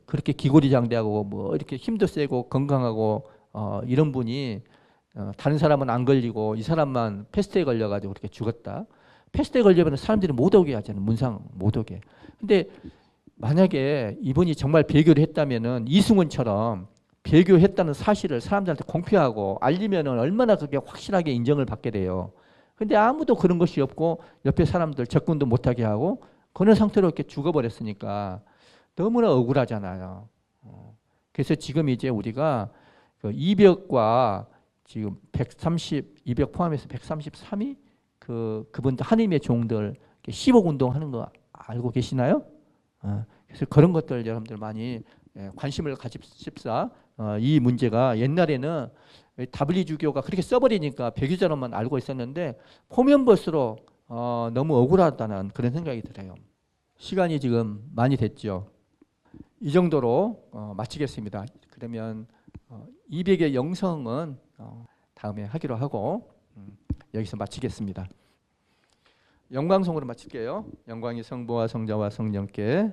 A: 그렇게 기고리장대하고 뭐 이렇게 힘도 세고 건강하고 이런 분이 다른 사람은 안 걸리고 이 사람만 패스트에 걸려가지고 그렇게 죽었다. 패스트에 걸리면 사람들이 못 오게 하잖아요. 문상 못 오게. 근데 만약에 이분이 정말 배교를 했다면은 이승훈처럼 배교했다는 사실을 사람들한테 공표하고 알리면은 얼마나 그게 확실하게 인정을 받게 돼요. 근데 아무도 그런 것이 없고 옆에 사람들 접근도 못하게 하고 그런 상태로 이렇게 죽어버렸으니까 너무나 억울하잖아요. 그래서 지금 이제 우리가 그 이벽과 지금 200 포함해서 133위 그분들 하느님의 종들 시복 운동하는 거 알고 계시나요? 그래서 그런 것들 여러분들 많이 관심을 가집시다. 이 문제가 옛날에는 W주교가 그렇게 써버리니까 배교자로만 알고 있었는데 보면 볼수록 너무 억울하다는 그런 생각이 들어요. 시간이 지금 많이 됐죠. 이 정도로 마치겠습니다. 그러면 200의 영성은 다음에 하기로 하고 여기서 마치겠습니다. 영광송으로 마칠게요. 영광이 성부와 성자와 성령께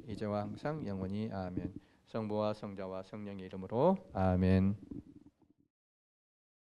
A: 이제와 항상 영원히 아멘. 성부와 성자와 성령의 이름으로 아멘.